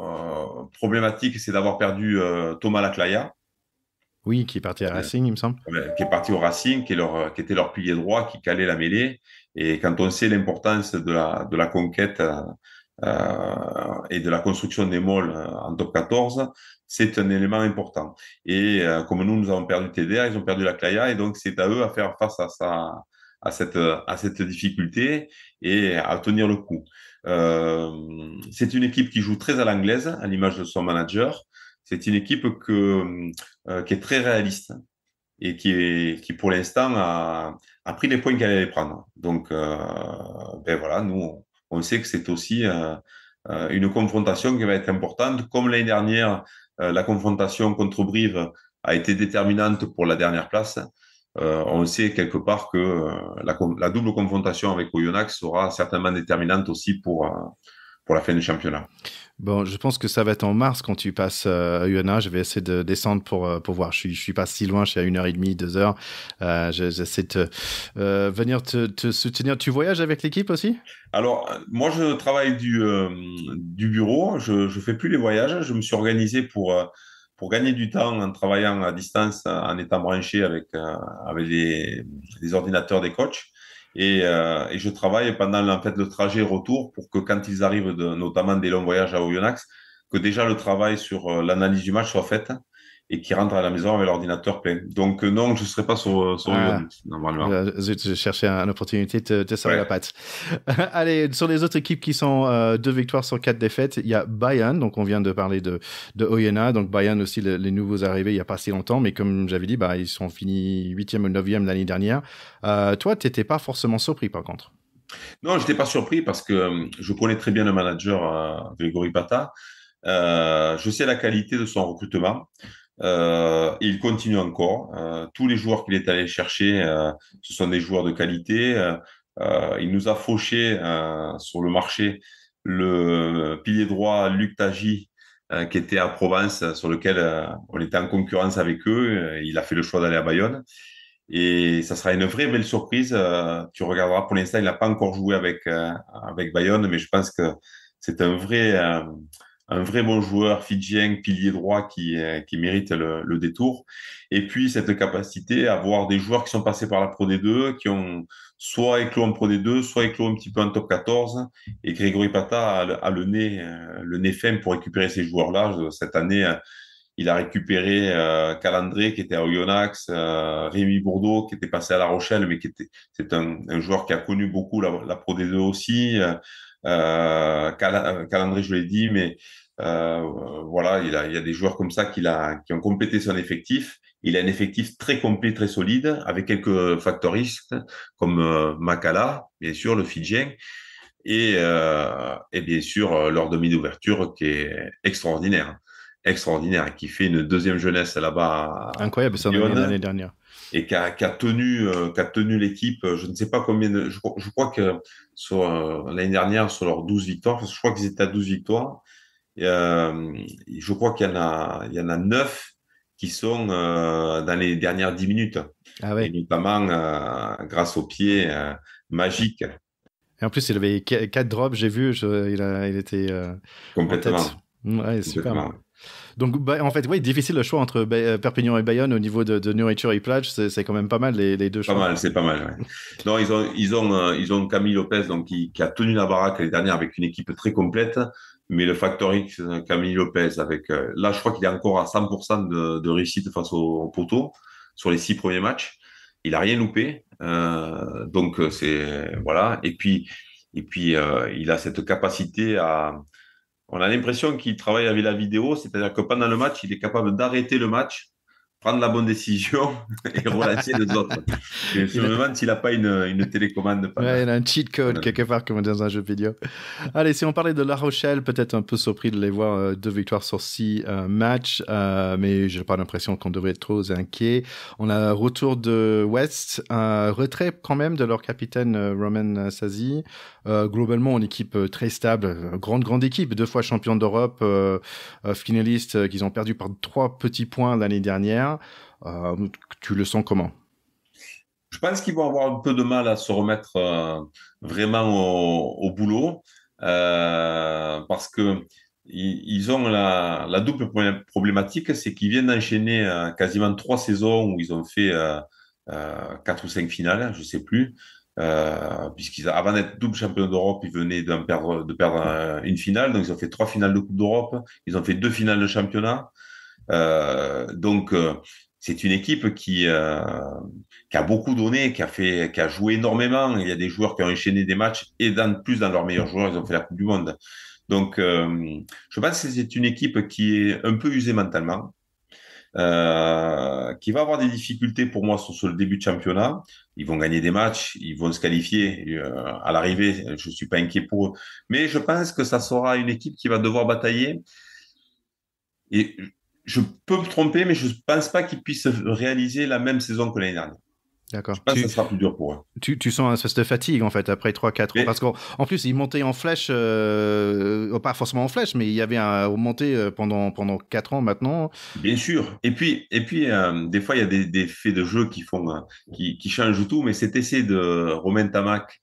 problématique, c'est d'avoir perdu Thomas Laclaya, Oui, qui est parti à Racing, il me semble. qui est parti au Racing, qui était leur pilier droit, qui calait la mêlée. Et quand on sait l'importance de la conquête et de la construction des malls en top 14, c'est un élément important. Et comme nous avons perdu TDR, ils ont perdu la Claya, et donc c'est à eux à faire face à cette difficulté et à tenir le coup. C'est une équipe qui joue très à l'anglaise, à l'image de son manager. C'est une équipe qui est très réaliste et qui pour l'instant, a pris les points qu'elle allait prendre. Donc, ben voilà, nous, on sait que c'est aussi une confrontation qui va être importante. Comme l'année dernière, la confrontation contre Brive a été déterminante pour la dernière place. On sait quelque part que la double confrontation avec Oyonnax sera certainement déterminante aussi pour la fin du championnat. Bon, je pense que ça va être en mars quand tu passes à UNA. Je vais essayer de descendre pour voir. Je suis pas si loin, je suis à 1h30, 2h. J'essaie de venir te soutenir. Tu voyages avec l'équipe aussi? Alors, moi, je travaille du bureau. Je fais plus les voyages. Je me suis organisé pour gagner du temps en travaillant à distance, en étant branché avec les ordinateurs des coachs. Et je travaille pendant en fait le trajet retour pour que quand ils arrivent, notamment des longs voyages à Oyonnax, que déjà le travail sur l'analyse du match soit fait et qu'ils rentrent à la maison avec l'ordinateur plein. Donc non, je ne serai pas sur Ah, Oyonnax normalement. zut, je cherchais une opportunité de te serrer la Ouais. patte. Allez, sur les autres équipes qui sont 2 victoires sur 4 défaites, il y a Bayern. Donc, on vient de parler de Oyonnax. Donc, Bayern aussi, les nouveaux arrivés, il n'y a pas si longtemps. Mais comme j'avais dit, bah, ils sont finis 8e ou 9e l'année dernière. Toi, tu n'étais pas forcément surpris, par contre. Non, je n'étais pas surpris parce que je connais très bien le manager Grégory Pata. Je sais la qualité de son recrutement. Et il continue encore. Tous les joueurs qu'il est allé chercher, ce sont des joueurs de qualité. Il nous a fauché sur le marché le pilier droit Luc Tagi, qui était à Provence, sur lequel on était en concurrence avec eux. Il a fait le choix d'aller à Bayonne. Et ça sera une vraie belle surprise. Tu regarderas, pour l'instant, il n'a pas encore joué avec Bayonne, mais je pense que c'est un vrai bon joueur fidjien, pilier droit qui mérite le détour. Et puis, cette capacité à avoir des joueurs qui sont passés par la Pro D2, qui ont soit éclos en Pro D2, soit éclos un petit peu en top 14. Et Grégory Pata a le nez fin pour récupérer ces joueurs-là. Cette année, il a récupéré Calandré qui était à Oyonnax, Rémi Bourdeau qui était passé à La Rochelle, mais c'est un joueur qui a connu beaucoup la Pro D2 aussi. Calandré, je l'ai dit, mais voilà, il y a des joueurs comme ça qui ont complété son effectif. Il a un effectif très complet, très solide, avec quelques factoristes comme Makala, bien sûr, le Fidjien, et bien sûr leur demi d'ouverture qui est extraordinaire, extraordinaire, qui fait une deuxième jeunesse là-bas Incroyable, à ça, l'année Lyon dernière. et qui a tenu l'équipe. Je ne sais pas combien je crois que sur l'année dernière sur leurs 12 victoires, parce que je crois qu'ils étaient à 12 victoires. Et, je crois qu'il y en a 9 qui sont dans les dernières 10 minutes, Ah et ouais. notamment grâce au pied magique Et en plus, il avait 4 drops, j'ai vu. Il était en tête. complètement. Ouais, super. Complètement. Donc, en fait, oui, difficile le choix entre Perpignan et Bayonne au niveau de nourriture et plage. C'est quand même pas mal les deux Pas choix. mal, c'est pas mal. Ouais. Non, ils ont Camille Lopez donc qui a tenu la baraque l'année dernière avec une équipe très complète, mais le facteur X, Camille Lopez avec là, je crois qu'il est encore à 100% de réussite face au poteau sur les 6 premiers matchs. Il a rien loupé, donc c'est voilà. Et puis il a cette capacité à. On a l'impression qu'il travaille avec la vidéo, c'est-à-dire que pendant le match, il est capable d'arrêter le match, prendre la bonne décision et relancer les autres. Je Il me a, demande s'il n'a pas une télécommande ouais, il a un cheat code pendant le quelque match. part comme dans un jeu vidéo. Allez, si on parlait de La Rochelle, peut-être un peu surpris de les voir 2 victoires sur 6 matchs, mais j'ai pas l'impression qu'on devrait être trop inquiet. On a un retour de West, un retrait quand même de leur capitaine Roman Sazi. Globalement, une équipe très stable, grande équipe, 2 fois champion d'Europe, finaliste qu'ils ont perdu par 3 petits points l'année dernière. Tu le sens comment? Je pense qu'ils vont avoir un peu de mal à se remettre vraiment au boulot parce que ils ont la double problématique, c'est qu'ils viennent d'enchaîner quasiment 3 saisons où ils ont fait 4 ou 5 finales, je sais plus, puisqu'ils avant d'être double champion d'Europe, ils venaient de perdre une finale, donc ils ont fait 3 finales de Coupe d'Europe, ils ont fait 2 finales de championnat, donc c'est une équipe qui a beaucoup donné, qui a joué énormément. Il y a des joueurs qui ont enchaîné des matchs et plus dans leurs meilleurs joueurs, ils ont fait la Coupe du Monde. Donc, je pense que c'est une équipe qui est un peu usée mentalement, qui va avoir des difficultés pour moi sur le début de championnat. Ils vont gagner des matchs, ils vont se qualifier à l'arrivée. Je suis pas inquiet pour eux, mais je pense que ça sera une équipe qui va devoir batailler. Et je peux me tromper, mais je pense pas qu'ils puissent réaliser la même saison que l'année dernière. D'accord. Je pense que ça sera plus dur pour eux. Tu sens une espèce de fatigue, en fait, après 3-4 ans. Parce qu'en plus, ils montaient en flèche, pas forcément en flèche, mais il y avait un remonté pendant 4 ans maintenant. Bien sûr. Et puis des fois, il y a des faits de jeu qui changent tout, mais cet essai de Romain Tamac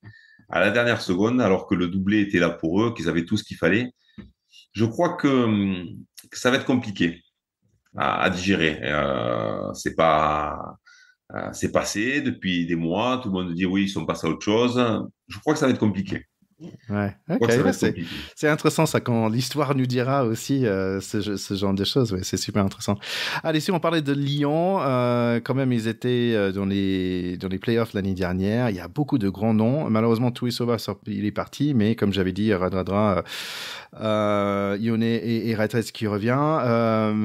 à la dernière seconde, alors que le doublé était là pour eux, qu'ils avaient tout ce qu'il fallait, je crois que ça va être compliqué à digérer. C'est passé depuis des mois. Tout le monde dit oui, ils sont passés à autre chose. Je crois que ça va être compliqué. Ouais, Je ok, crois que ça va ouais, être compliqué. c'est intéressant ça quand l'histoire nous dira aussi ce genre de choses, ouais, c'est super intéressant. Allez, si on parlait de Lyon, quand même ils étaient dans les playoffs l'année dernière, il y a beaucoup de grands noms, malheureusement Tuisova il est parti, mais comme j'avais dit, Radradra, Ione et Retres qui revient,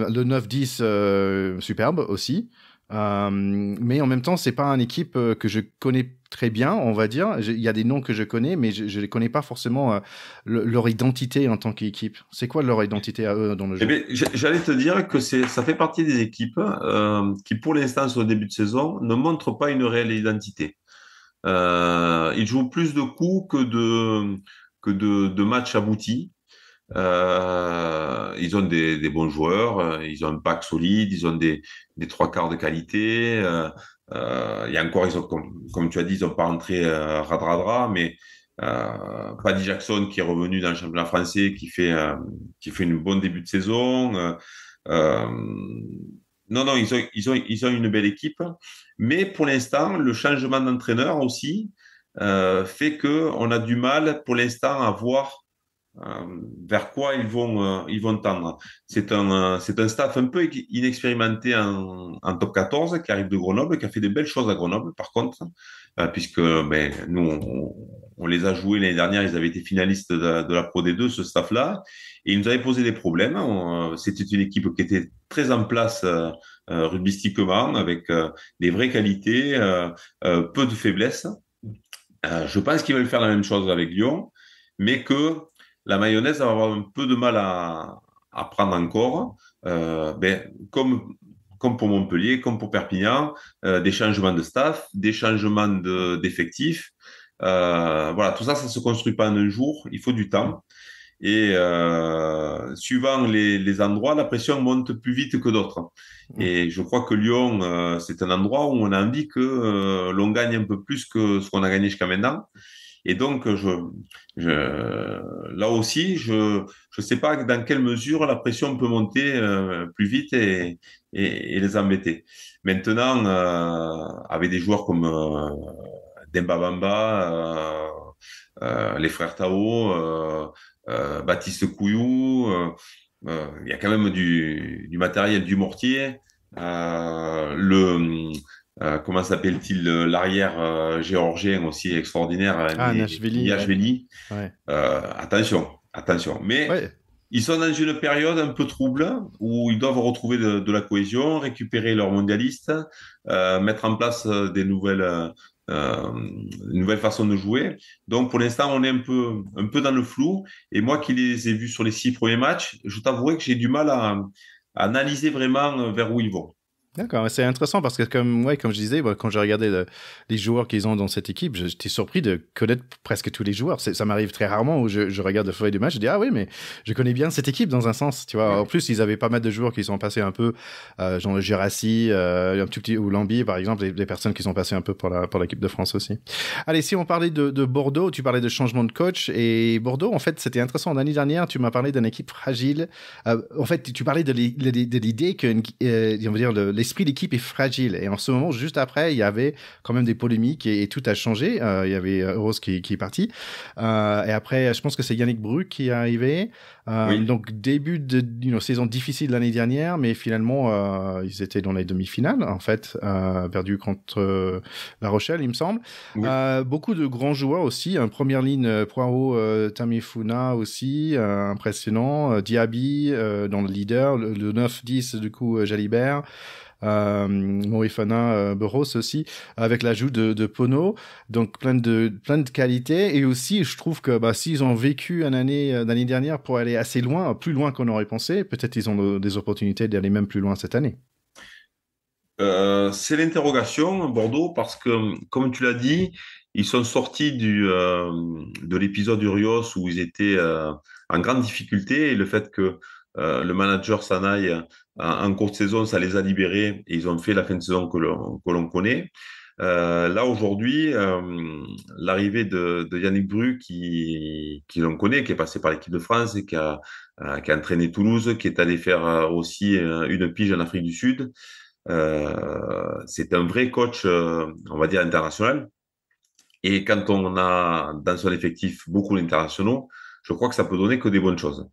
le 9-10 superbe aussi. Mais en même temps, c'est pas une équipe que je connais très bien, on va dire. Il y a des noms que je connais, mais je les connais pas forcément leur identité en tant qu'équipe. C'est quoi leur identité à eux dans le jeu? Eh bien, j'allais te dire que ça fait partie des équipes qui, pour l'instant, sur le début de saison, ne montrent pas une réelle identité. Ils jouent plus de coups que de matchs aboutis. Ils ont des bons joueurs, ils ont un pack solide, ils ont des trois quarts de qualité. Il y a encore, comme tu as dit, ils n'ont pas rentré Radradra, mais Paddy Jackson qui est revenu dans le championnat français, qui fait une bonne début de saison. Euh, non, non, ils ont une belle équipe, mais pour l'instant, le changement d'entraîneur aussi fait que on a du mal pour l'instant à voir vers quoi ils vont tendre. C'est un staff un peu inexpérimenté en top 14 qui arrive de Grenoble, qui a fait de belles choses à Grenoble, par contre, puisque nous, on les a joués l'année dernière, ils avaient été finalistes de la Pro D2, ce staff-là, et ils nous avaient posé des problèmes. C'était une équipe qui était très en place rugbystiquement, avec des vraies qualités, peu de faiblesses. Je pense qu'ils veulent faire la même chose avec Lyon, mais que la mayonnaise va avoir un peu de mal à prendre encore, comme pour Montpellier, comme pour Perpignan, des changements de staff, des changements d'effectifs. Voilà, tout ça, ça se construit pas en un jour, il faut du temps. Et suivant les endroits, la pression monte plus vite que d'autres. Et je crois que Lyon, c'est un endroit où on a envie que l'on gagne un peu plus que ce qu'on a gagné jusqu'à maintenant. Et donc, là aussi, je sais pas dans quelle mesure la pression peut monter plus vite et les embêter. Maintenant, avec des joueurs comme Demba Bamba, les frères Tao, Baptiste Couillou, il y a quand même du matériel, du mortier. Comment s'appelle-t-il, l'arrière géorgien aussi extraordinaire, Nashvili. Nashvili. Ouais. Attention. Mais Ouais. ils sont dans une période un peu trouble où ils doivent retrouver de la cohésion, récupérer leurs mondialistes, mettre en place une nouvelle façon de jouer. Donc, pour l'instant, on est un peu dans le flou. Et moi qui les ai vus sur les 6 premiers matchs, je t'avouerai que j'ai du mal à analyser vraiment vers où ils vont. D'accord, c'est intéressant parce que comme je disais, quand j'ai regardé les joueurs qu'ils ont dans cette équipe, j'étais surpris de connaître presque tous les joueurs. Ça m'arrive très rarement où je regarde le feuille de match, je dis ah oui, mais je connais bien cette équipe dans un sens, tu vois. En plus, ils avaient pas mal de joueurs qui sont passés un peu, genre le Jurassi, un tout petit ou Lambier par exemple, des personnes qui sont passées un peu pour l'équipe de France aussi. Allez, si on parlait de Bordeaux, tu parlais de changement de coach et Bordeaux, en fait, c'était intéressant. L'année dernière, tu m'as parlé d'une équipe fragile. En fait, tu parlais de l'idée que, on va dire l'esprit d'équipe est fragile. Et en ce moment, juste après, il y avait quand même des polémiques et tout a changé. Il y avait Rose qui est parti. Et après, je pense que c'est Yannick Bru qui est arrivé. Oui. Donc début de saison difficile l'année dernière, mais finalement ils étaient dans les demi-finales en fait, perdu contre La Rochelle, il me semble. Oui. Beaucoup de grands joueurs aussi. Première ligne, Poirot, Tamifuna aussi, impressionnant. Diaby dans le leader, le 9-10 du coup Jalibert. Moefana Burros aussi, avec l'ajout de Pono, donc plein de qualités. Et aussi, je trouve que s'ils ont vécu l'année dernière pour aller assez loin, plus loin qu'on aurait pensé, peut-être ils ont des opportunités d'aller même plus loin cette année. C'est l'interrogation, Bordeaux, parce que, comme tu l'as dit, ils sont sortis de l'épisode Urios où ils étaient en grande difficulté et le fait que le manager s'en aille en courte saison, ça les a libérés et ils ont fait la fin de saison que l'on connaît. Là, aujourd'hui, l'arrivée de Yannick Bru, qui l'on connaît, qui est passé par l'équipe de France et qui a entraîné Toulouse, qui est allé faire aussi une pige en Afrique du Sud. C'est un vrai coach, on va dire, international. Et quand on a dans son effectif beaucoup d'internationaux, je crois que ça peut donner que des bonnes choses.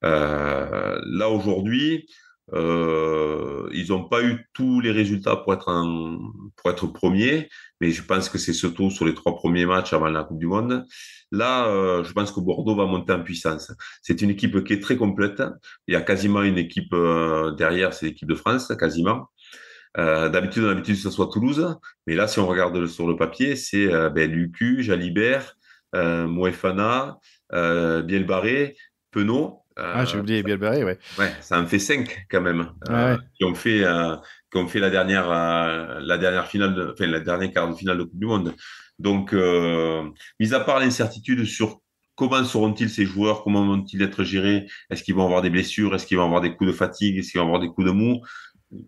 Là, aujourd'hui, ils n'ont pas eu tous les résultats pour être premiers, mais je pense que c'est surtout sur les 3 premiers matchs avant la Coupe du Monde. Là, je pense que Bordeaux va monter en puissance. C'est une équipe qui est très complète. Il y a quasiment une équipe derrière, c'est l'équipe de France, quasiment. D'habitude, ça soit Toulouse, mais là, si on regarde sur le papier, c'est Lucu, Jalibert, Moefana, Bielbarré, Penaud. Ah, j'ai oublié Bielbarré, ouais. Ouais, ça en fait 5 quand même, Ouais, ouais. qui ont fait la dernière finale, enfin la dernière quart de finale de Coupe du Monde. Donc, mis à part l'incertitude sur comment seront-ils ces joueurs, comment vont-ils être gérés, est-ce qu'ils vont avoir des blessures, est-ce qu'ils vont avoir des coups de fatigue, est-ce qu'ils vont avoir des coups de mou,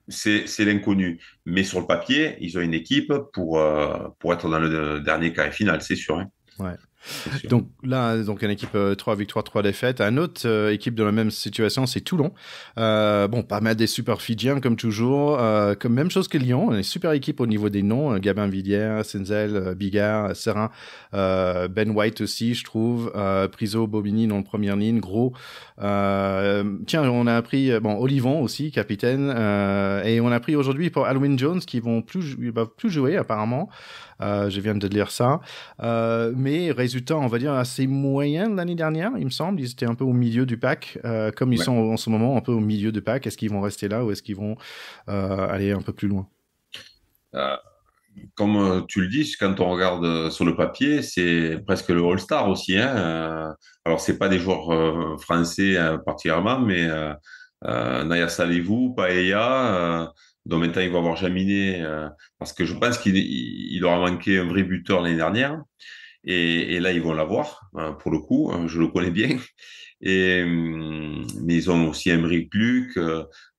c'est l'inconnu. Mais sur le papier, ils ont une équipe pour être dans le dernier quart final, c'est sûr. Hein. Ouais. C'est sûr. Donc là, donc une équipe 3 victoires, 3 défaites. Un autre équipe de la même situation, c'est Toulon. Bon, pas mal des super Fidjiens comme toujours. Comme même chose que Lyon, une super équipe au niveau des noms. Gabin Villiers, Senzel, Bigard, Serin, Ben White aussi, je trouve. Priso, Bobigny dans la première ligne, gros. Tiens, on a appris Olivon aussi, capitaine. Et on a appris aujourd'hui pour Alwyn Jones qui va plus jouer apparemment. Je viens de lire ça. Mais résultat, on va dire, assez moyen l'année dernière, il me semble. Ils étaient un peu au milieu du pack. Comme ils Ouais. sont en ce moment un peu au milieu du pack, est-ce qu'ils vont rester là ou est-ce qu'ils vont aller un peu plus loin? Euh, Comme tu le dis, quand on regarde sur le papier, c'est presque le All-Star aussi. Hein. Alors, c'est pas des joueurs français particulièrement, mais Naya Salivou, Paella, dont maintenant ils vont avoir Jaminet, parce que je pense qu'il leur a manqué un vrai buteur l'année dernière. Et là, ils vont l'avoir, pour le coup, je le connais bien. Mais ils ont aussi Emeric Luc,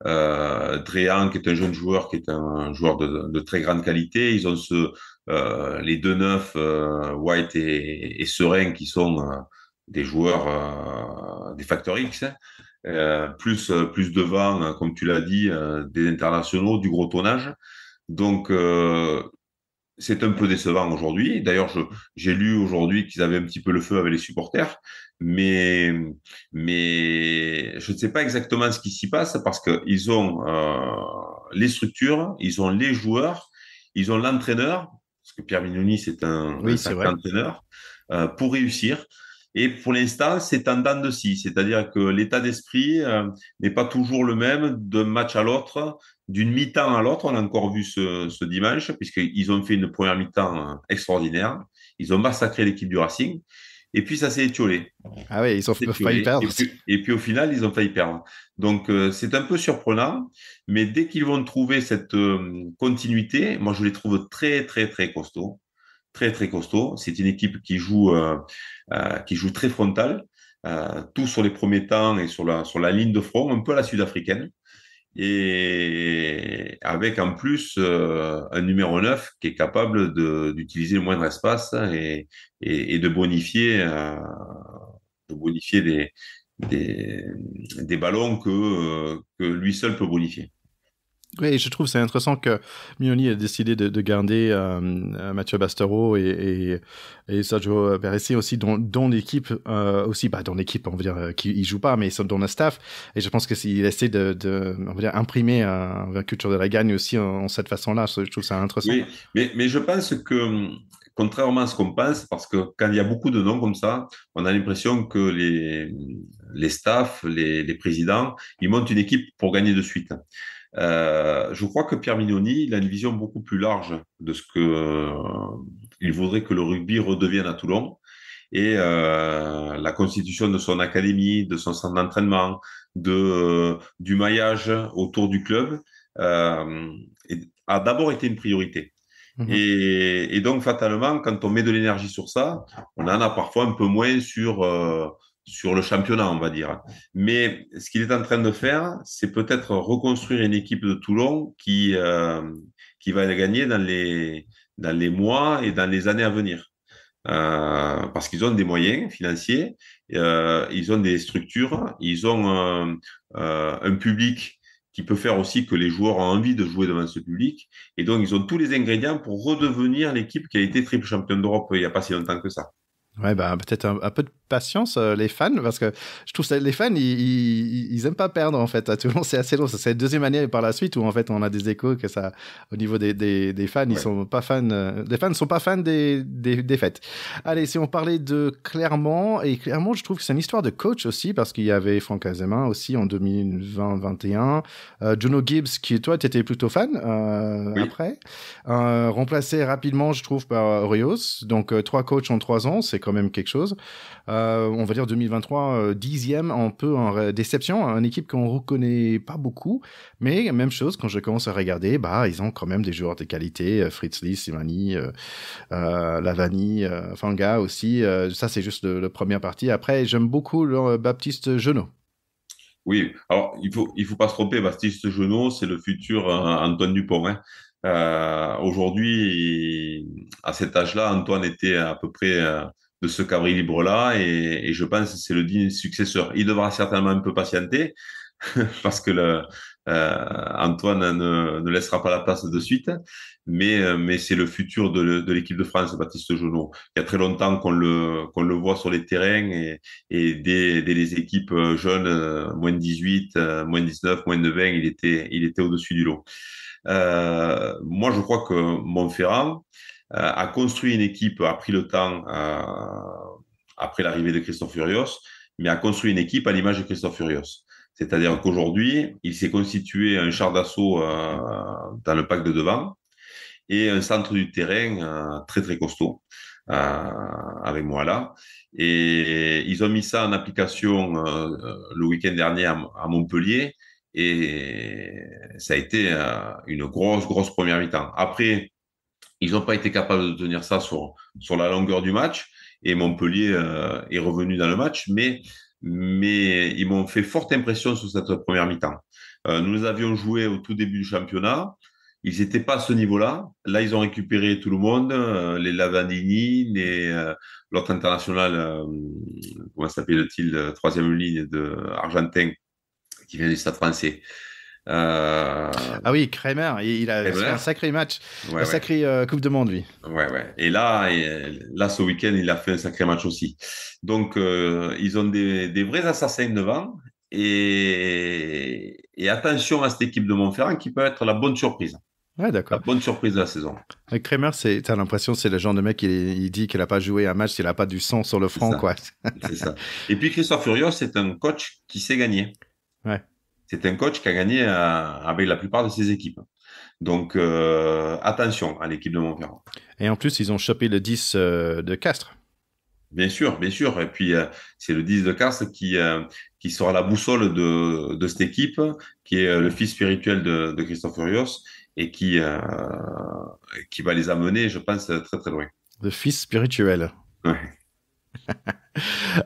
Dréan, qui est un jeune joueur, qui est un joueur de très grande qualité. Ils ont les deux neufs, White et Serein, qui sont des joueurs, des facteurs X. Hein. Plus devant, comme tu l'as dit, des internationaux, du gros tonnage. Donc, c'est un peu décevant aujourd'hui. D'ailleurs, j'ai lu aujourd'hui qu'ils avaient un petit peu le feu avec les supporters, mais, mais je ne sais pas exactement ce qui s'y passe parce qu'ils ont les structures, ils ont les joueurs, ils ont l'entraîneur, parce que Pierre Mignoni, c'est un Oui, c'est sacré vrai. entraîneur, pour réussir. Et pour l'instant, c'est en dents de scie, c'est-à-dire que l'état d'esprit n'est pas toujours le même d'un match à l'autre, d'une mi-temps à l'autre. On a encore vu ce dimanche, puisqu'ils ont fait une première mi-temps extraordinaire. Ils ont massacré l'équipe du Racing. Et puis, ça s'est étiolé. Ah oui, ils ont Ça s'est failli étiolé. perdre. Et puis, au final, ils ont failli perdre. Donc, c'est un peu surprenant. Mais dès qu'ils vont trouver cette continuité, moi, je les trouve très, très, très costauds. Très, très costauds. C'est une équipe qui joue très frontal, tout sur les premiers temps et sur la ligne de front, un peu à la sud-africaine et avec en plus un numéro 9 qui est capable d'utiliser le moindre espace et de bonifier des ballons que lui seul peut bonifier. Oui, je trouve c'est intéressant que Mignoni a décidé de garder Mathieu Bastareaud et Sergio Beressi aussi dans l'équipe, aussi dans l'équipe, on va dire, qui ne joue pas, mais ils sont dans le staff. Et je pense que s'il essaie on va dire, imprimer la culture de la gagne aussi en cette façon-là, je trouve ça intéressant. Oui, mais je pense que, contrairement à ce qu'on pense, parce que quand il y a beaucoup de noms comme ça, on a l'impression que les staffs, les présidents, ils montent une équipe pour gagner de suite. Je crois que Pierre Mignoni, il a une vision beaucoup plus large de ce que il voudrait que le rugby redevienne à Toulon et la constitution de son académie, de son centre d'entraînement, du maillage autour du club euh, a d'abord été une priorité. Mhm. Et donc, fatalement, quand on met de l'énergie sur ça, on en a parfois un peu moins sur le championnat, on va dire. Mais ce qu'il est en train de faire, c'est peut-être reconstruire une équipe de Toulon qui va gagner dans les mois et dans les années à venir. Parce qu'ils ont des moyens financiers, ils ont des structures, ils ont un public qui peut faire aussi que les joueurs ont envie de jouer devant ce public. Et donc, ils ont tous les ingrédients pour redevenir l'équipe qui a été triple championne d'Europe il n'y a pas si longtemps que ça. Ouais, peut-être un peu de patience, les fans, parce que je trouve que les fans, ils aiment pas perdre, en fait. À Toulon, c'est assez long. C'est la deuxième année par la suite où, en fait, on a des échos que ça, au niveau des fans, ils Ouais. sont pas fans, les fans ne sont pas fans des défaites. Allez, si on parlait de Clermont, et Clermont, je trouve que c'est une histoire de coach aussi, parce qu'il y avait Franck Azema aussi en 2020-21, Juno Gibbs, qui, toi, tu étais plutôt fan, Oui. après, remplacé rapidement, je trouve, par Rios. Donc, 3 coachs en 3 ans, c'est quand même quelque chose. On va dire 2023, 10e, un peu en déception, une équipe qu'on ne reconnaît pas beaucoup, mais même chose, quand je commence à regarder, ils ont quand même des joueurs de qualité, Fritz Lee, Simani, Lavani, Fanga aussi, ça c'est juste le première partie. Après, j'aime beaucoup le Baptiste Genot. Oui, alors il faut pas se tromper, Baptiste Genot, c'est le futur Antoine Dupont, hein. Aujourd'hui, à cet âge-là, Antoine était à peu près de ce cabri libre-là et je pense que c'est le digne successeur. Il devra certainement un peu patienter parce que Antoine ne laissera pas la place de suite, mais c'est le futur de l'équipe de France, Baptiste Genot. Il y a très longtemps qu'on le voit sur les terrains et dès les équipes jeunes, moins de 18, moins de 19, moins de 20, il était au-dessus du lot. Moi, je crois que Montferrand a construit une équipe, a pris le temps après l'arrivée de Christophe Furios, mais a construit une équipe à l'image de Christophe Furios. C'est-à-dire qu'aujourd'hui, il s'est constitué un char d'assaut dans le pack de devant et un centre du terrain très très costaud avec moi là. Et ils ont mis ça en application le week-end dernier à Montpellier et ça a été une grosse première mi-temps. Après, ils n'ont pas été capables de tenir ça sur la longueur du match et Montpellier est revenu dans le match, mais ils m'ont fait forte impression sur cette première mi-temps. Nous les avions joués au tout début du championnat. Ils n'étaient pas à ce niveau-là. Là, ils ont récupéré tout le monde, les Lavandini, l'autre international, comment s'appelle-t-il, troisième ligne de Argentin qui vient du Stade français. Euh, Ah oui, Kramer, il a fait un Kremer. sacré match, un Ouais, ouais. sacré Coupe de Monde, lui. Ouais. Et là, ce week-end, il a fait un sacré match aussi. Donc, ils ont des vrais assassins devant. Et attention à cette équipe de Montferrand qui peut être la bonne surprise. Ouais, La d'accord. bonne surprise de la saison. Kramer, t'as l'impression c'est le genre de mec, il dit qu'il a pas joué un match s'il a pas du sang sur le C'est front, ça. quoi. C'est ça. Et puis, Christophe Furios, c'est un coach qui sait gagner. Ouais. C'est un coach qui a gagné avec la plupart de ses équipes. Donc, attention à l'équipe de Montferrand. Et en plus, ils ont chopé le 10 de Castres. Bien sûr, bien sûr. Et puis, c'est le 10 de Castres qui sera la boussole de cette équipe, qui est le fils spirituel de Christophe Furios et qui va les amener, je pense, très, très loin. Le fils spirituel. Ouais.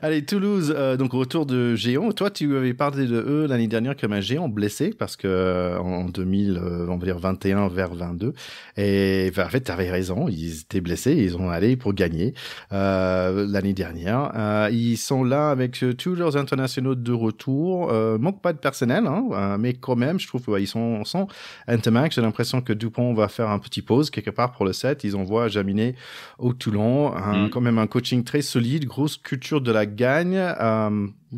Allez, Toulouse, donc retour de géant. Toi, tu avais parlé de eux l'année dernière comme un géant blessé parce que en 2000, on va dire 21 vers 22. Et en fait, tu avais raison, ils étaient blessés, ils ont allé pour gagner l'année dernière. Ils sont là avec tous leurs internationaux de retour. Manque pas de personnel, hein, mais quand même, je trouve qu'ils sont sans Ntamak. J'ai l'impression que Dupont va faire un petit pause quelque part pour le set. Ils envoient Jaminet au Toulon. Quand même un coaching très solide, grosse culture de la gagne.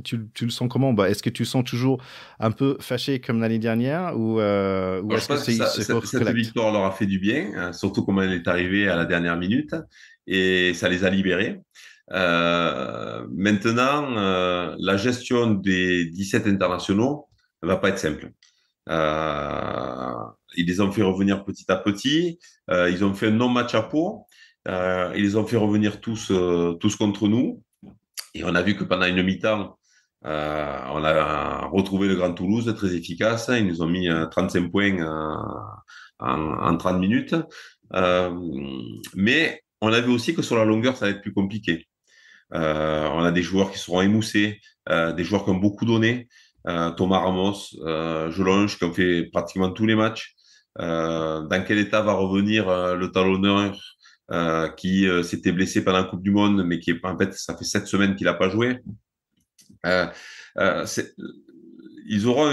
Tu le sens comment? Est-ce que tu le sens toujours un peu fâché comme l'année dernière ou Alors, je est-ce que pense que c'est cette correct? victoire leur a fait du bien, hein, surtout comme elle est arrivée à la dernière minute, et ça les a libérés. Maintenant, la gestion des 17 internationaux ne va pas être simple. Euh, Ils les ont fait revenir petit à petit. Ils ont fait un non-match à Pau. Ils les ont fait revenir tous contre nous. Et on a vu que pendant une mi-temps, on a retrouvé le Grand Toulouse très efficace. Ils nous ont mis 35 points en 30 minutes. Euh, mais on a vu aussi que sur la longueur, ça va être plus compliqué. On a des joueurs qui seront émoussés, des joueurs qui ont beaucoup donné. Thomas Ramos, Jelonge, qui ont fait pratiquement tous les matchs. Dans quel état va revenir le talonneur qui s'était blessé pendant la Coupe du Monde, mais qui est en fait, ça fait 7 semaines qu'il n'a pas joué. Euh, euh, c'est- Ils auront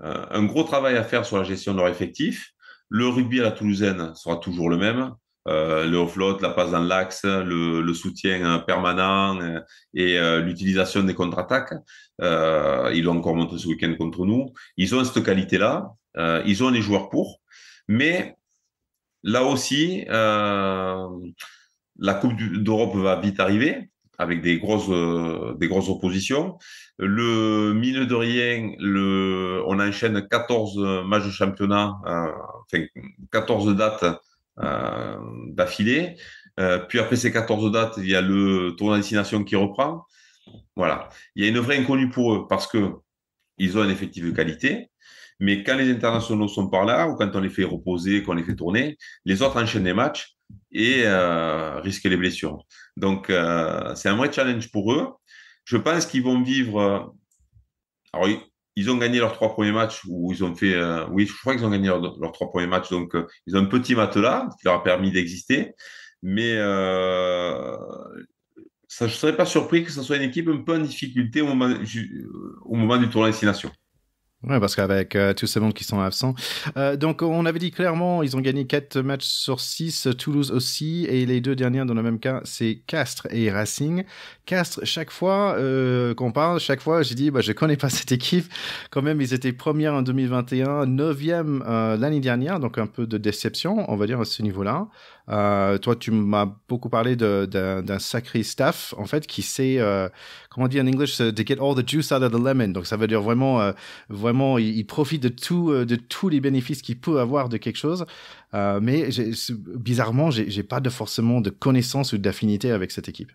un gros travail à faire sur la gestion de leur effectif. Le rugby à la toulousaine sera toujours le même. Le off-float, la passe dans l'axe, le soutien permanent et l'utilisation des contre-attaques. Ils l'ont encore montré ce week-end contre nous. Ils ont cette qualité-là. Ils ont les joueurs pour. Mais là aussi, la d'Europe va vite arriver avec des grosses oppositions. Le mine de rien, on enchaîne 14 matchs de championnat, enfin 14 dates d'affilée. Puis après ces 14 dates, il y a le tournoi destination qui reprend. Voilà. Il y a une vraie inconnue pour eux parce que ils ont un effectif de qualité. Mais quand les internationaux sont par là, ou quand on les fait reposer, qu'on les fait tourner, les autres enchaînent les matchs et risquent les blessures. Donc, c'est un vrai challenge pour eux. Je pense qu'ils vont vivre. Alors, ils ont gagné leurs 3 premiers matchs, où ils ont fait. Oui, je crois qu'ils ont gagné leurs 3 premiers matchs. Donc, ils ont un petit matelas qui leur a permis d'exister. Mais ça, je ne serais pas surpris que ce soit une équipe un peu en difficulté au moment du tournoi destination. Ouais, parce qu'avec tous ces mondes qui sont absents. Donc, on avait dit clairement, ils ont gagné 4 matchs sur 6, Toulouse aussi, et les deux dernières dans le même cas, c'est Castres et Racing. Castres, chaque fois qu'on parle, chaque fois, j'ai dit, je connais pas cette équipe. Quand même, ils étaient premiers en 2021, 9e l'année dernière, donc un peu de déception, on va dire, à ce niveau-là. Toi, tu m'as beaucoup parlé d'un sacré staff, en fait, qui sait, comment on dit en anglais, to get all the juice out of the lemon. Donc, ça veut dire vraiment, il profite de tous les bénéfices qu'il peut avoir de quelque chose. Mais bizarrement, j'ai pas forcément de connaissance ou d'affinité avec cette équipe.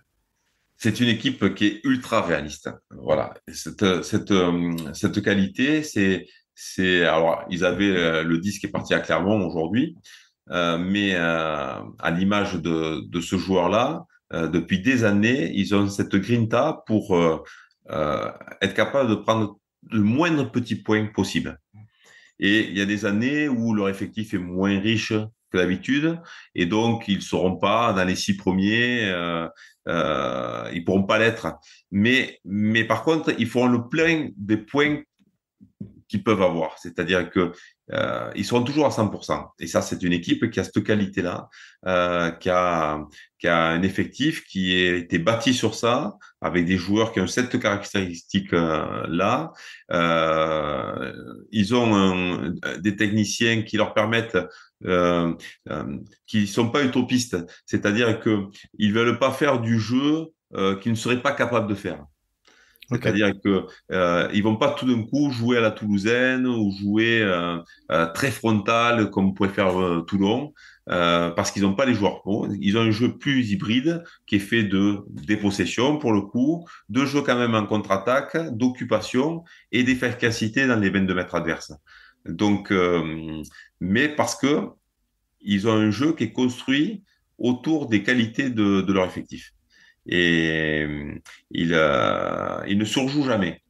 C'est une équipe qui est ultra réaliste. Voilà. Cette qualité, alors, ils avaient le disque qui est parti à Clermont aujourd'hui, mais à l'image de ce joueur-là, depuis des années, ils ont cette grinta pour être capable de prendre le moindre petit point possible. Et il y a des années où leur effectif est moins riche que d'habitude, et donc ils ne seront pas dans les 6 premiers, ils pourront pas l'être. Mais par contre, ils feront le plein des points qu'ils peuvent avoir. C'est-à-dire que ils seront toujours à 100%. Et ça, c'est une équipe qui a cette qualité-là, qui a un effectif qui a été bâti sur ça, avec des joueurs qui ont cette caractéristique-là. Ils ont des techniciens qui leur permettent qui sont pas utopistes. C'est-à-dire que ils veulent pas faire du jeu qu'ils ne seraient pas capables de faire. Ok. C'est-à-dire que ils vont pas tout d'un coup jouer à la toulousaine ou jouer très frontal comme pourrait faire Toulon parce qu'ils n'ont pas les joueurs pro. Ils ont un jeu plus hybride qui est fait de dépossession pour le coup, de jeu quand même en contre-attaque, d'occupation et d'efficacité dans les 22 mètres adverses. Donc, mais parce que ils ont un jeu qui est construit autour des qualités de leur effectif. et il ne surjoue jamais.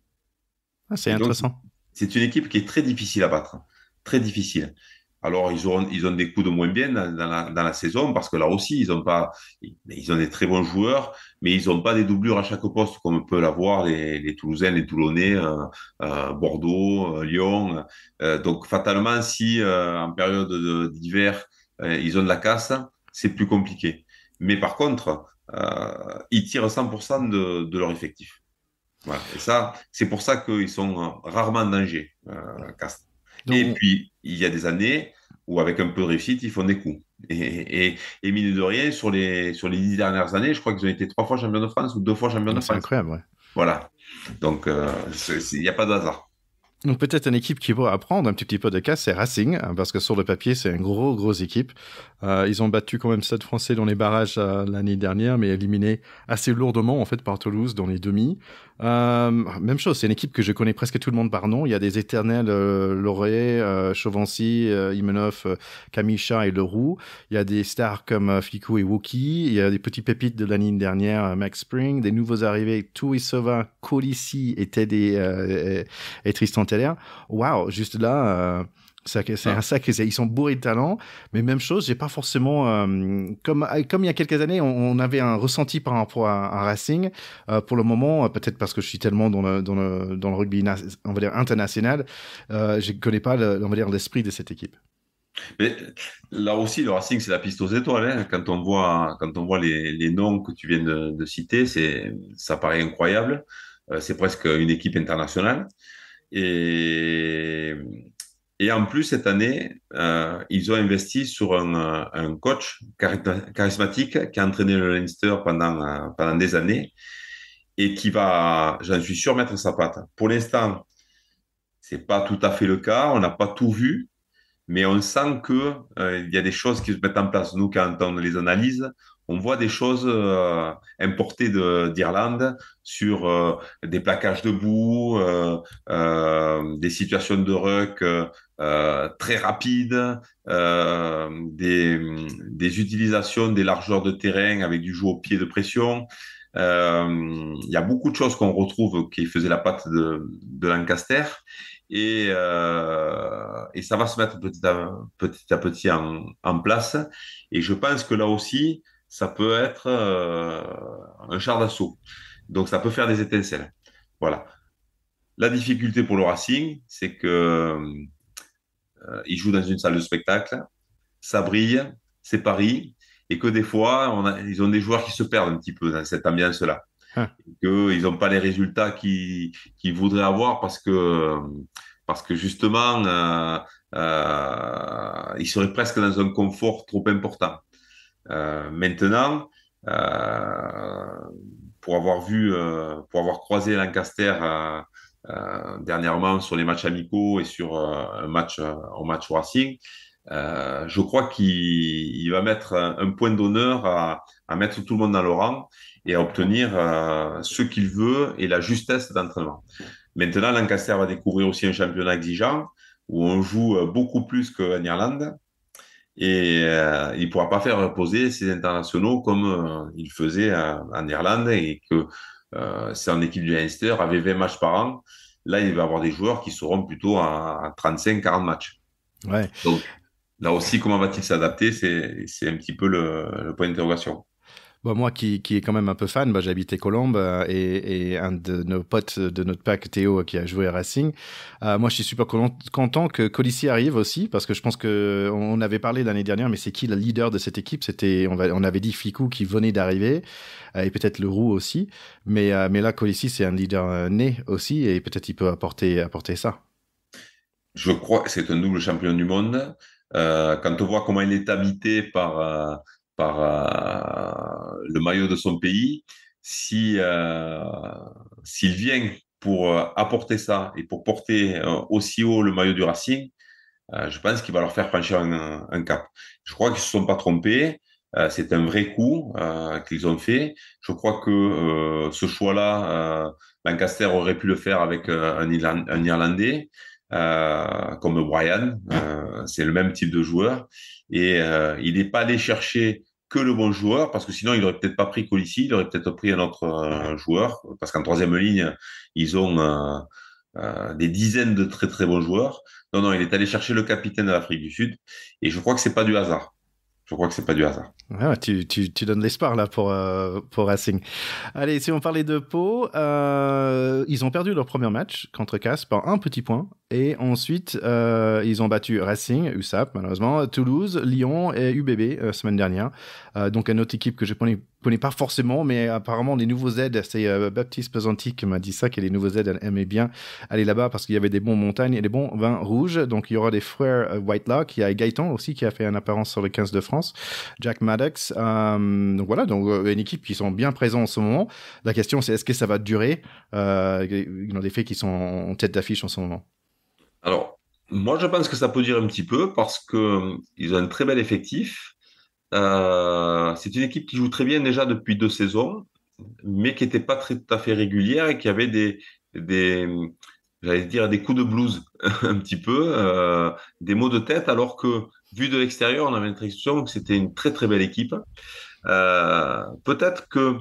Ah, c'est Et donc, intéressant. c'est une équipe qui est très difficile à battre, très difficile. Alors, ils ont des coups de moins bien dans la saison parce que là aussi, ils ont des très bons joueurs, mais ils n'ont pas des doublures à chaque poste comme peut l'avoir les Toulousains, les Toulonnais, Bordeaux, Lyon. Donc, fatalement, si en période d'hiver, ils ont de la casse, c'est plus compliqué. Mais par contre, ils tirent 100% de leur effectif. Voilà. Et ça, c'est pour ça qu'ils sont rarement en danger, Castres. Et Donc, puis, il y a des années où, avec un peu de réussite, ils font des coups. Et mine de rien, sur les 10 dernières années, je crois qu'ils ont été 3 fois champions de France ou 2 fois champions de c'est France. incroyable, ouais. Voilà. Donc, il n'y a pas de hasard. Donc peut-être une équipe qui va apprendre un petit peu de casse, c'est Racing, hein, parce que sur le papier, c'est une grosse équipe. Ils ont battu quand même Stade Français dans les barrages l'année dernière, mais éliminé assez lourdement en fait par Toulouse dans les demi. Même chose, c'est une équipe que je connais presque tout le monde par nom. Il y a des éternels Lauré, Chauvency, Imenov, Kamisha et Leroux. Il y a des stars comme Flico et Wookie. Il y a des petits pépites de l'année dernière, Max Spring, des nouveaux arrivés, Tuisova, Colissi et Teddy et Tristan Teller. Waouh, juste là, c'est un Ah. sacré. Ils sont bourrés de talent, mais même chose, j'ai pas forcément. Comme il y a quelques années, on avait un ressenti par rapport à Racing. Pour le moment, peut-être parce que je suis tellement dans le rugby, on va dire international, je ne connais pas, on va dire, l'esprit de cette équipe. Mais là aussi, le Racing, c'est la piste aux étoiles, hein. Quand on voit les noms que tu viens de citer, ça paraît incroyable. C'est presque une équipe internationale. Et, et en plus, cette année, ils ont investi sur un coach charismatique qui a entraîné le Leinster pendant des années et qui va, j'en suis sûr, mettre sa patte. Pour l'instant, c'est pas tout à fait le cas. On n'a pas tout vu, mais on sent que il y a des choses qui se mettent en place. Nous, quand on les analyse, on voit des choses importées d'Irlande sur des plaquages debout, des situations de ruck très rapides, des utilisations des largeurs de terrain avec du jeu au pied de pression. Il y a beaucoup de choses qu'on retrouve qui faisaient la patte de Lancaster. Et ça va se mettre petit à petit en place. Et je pense que là aussi, ça peut être un char d'assaut. Donc, ça peut faire des étincelles. Voilà. La difficulté pour le Racing, c'est que il joue dans une salle de spectacle, ça brille, c'est Paris, et que des fois, ils ont des joueurs qui se perdent un petit peu dans cette ambiance-là. Ah, Qu'ils n'ont pas les résultats qu'ils voudraient avoir parce que justement, ils seraient presque dans un confort trop important. Maintenant, pour avoir croisé Lancaster dernièrement sur les matchs amicaux et sur un match au Racing, je crois qu'il va mettre un point d'honneur à mettre tout le monde dans le rang et à obtenir ce qu'il veut et la justesse d'entraînement. Maintenant, Lancaster va découvrir aussi un championnat exigeant où on joue beaucoup plus qu'en Irlande et il ne pourra pas faire reposer ses internationaux comme il faisait en Irlande et que c'est en équipe du Leinster avait 20 matchs par an. Là, il va avoir des joueurs qui seront plutôt à 35-40 matchs. ouais. Donc, là aussi, comment va-t-il s'adapter? C'est un petit peu le point d'interrogation. Bon, moi qui est quand même un peu fan, bah, j'habitais Colombes et un de nos potes de notre pack, Théo, qui a joué à Racing. Moi, je suis super content que Colissi arrive aussi parce que je pense que on avait parlé l'année dernière, mais c'est qui le leader de cette équipe? On avait dit Ficou qui venait d'arriver et peut-être le Roux aussi. Mais là, Colissi, c'est un leader né aussi et peut-être il peut apporter ça. Je crois que c'est un double champion du monde. Quand on voit comment il est habité par le maillot de son pays, s'il vient pour apporter ça et pour porter aussi haut le maillot du Racing, je pense qu'il va leur faire franchir un cap. Je crois qu'ils se sont pas trompés. C'est un vrai coup qu'ils ont fait. Je crois que ce choix-là, Lancaster aurait pu le faire avec un Irlandais comme Brian. C'est le même type de joueur. Et il n'est pas allé chercher que le bon joueur, parce que sinon, il aurait peut-être pas pris Colissi, il aurait peut-être pris un autre joueur, parce qu'en troisième ligne, ils ont des dizaines de très très bons joueurs. Non, non, il est allé chercher le capitaine de l'Afrique du Sud, et je crois que c'est pas du hasard. Je crois que c'est pas du hasard. Ouais, tu donnes l'espoir là pour Racing. Allez, si on parlait de Pau, ils ont perdu leur premier match contre Castres par un petit point. Et ensuite, ils ont battu Racing, USAP malheureusement, Toulouse, Lyon et UBB semaine dernière. Donc une autre équipe que je connais pas forcément, mais apparemment les nouveaux aides, c'est Baptiste Pesanti qui m'a dit ça, que les nouveaux aides aimaient bien aller là-bas parce qu'il y avait des bons montagnes et des bons vins rouges. Donc il y aura des frères Whitelock, il y a Gaëtan aussi qui a fait une apparence sur le 15 de France, Jack Maddox. Donc voilà, donc une équipe qui sont bien présents en ce moment. La question c'est est-ce que ça va durer des faits qui sont en tête d'affiche en ce moment. Alors, moi, je pense que ça peut dire un petit peu parce que ils ont un très bel effectif. C'est une équipe qui joue très bien déjà depuis 2 saisons, mais qui n'était pas tout à fait régulière et qui avait des, j'allais dire, des coups de blues un petit peu, des maux de tête, alors que vu de l'extérieur, on avait l'impression que c'était une très très belle équipe. Peut-être que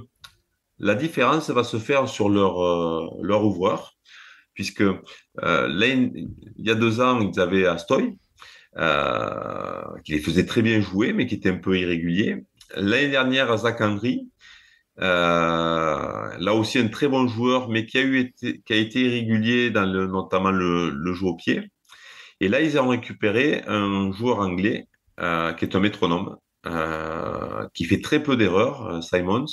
la différence va se faire sur leur ouvreur, puisque là, il y a 2 ans, ils avaient Astoy, qui les faisait très bien jouer, mais qui était un peu irrégulier. L'année dernière, Zach Henry, là aussi un très bon joueur, mais qui a été irrégulier dans notamment le jeu au pied. Et là, ils ont récupéré un joueur anglais qui est un métronome, qui fait très peu d'erreurs, Simons,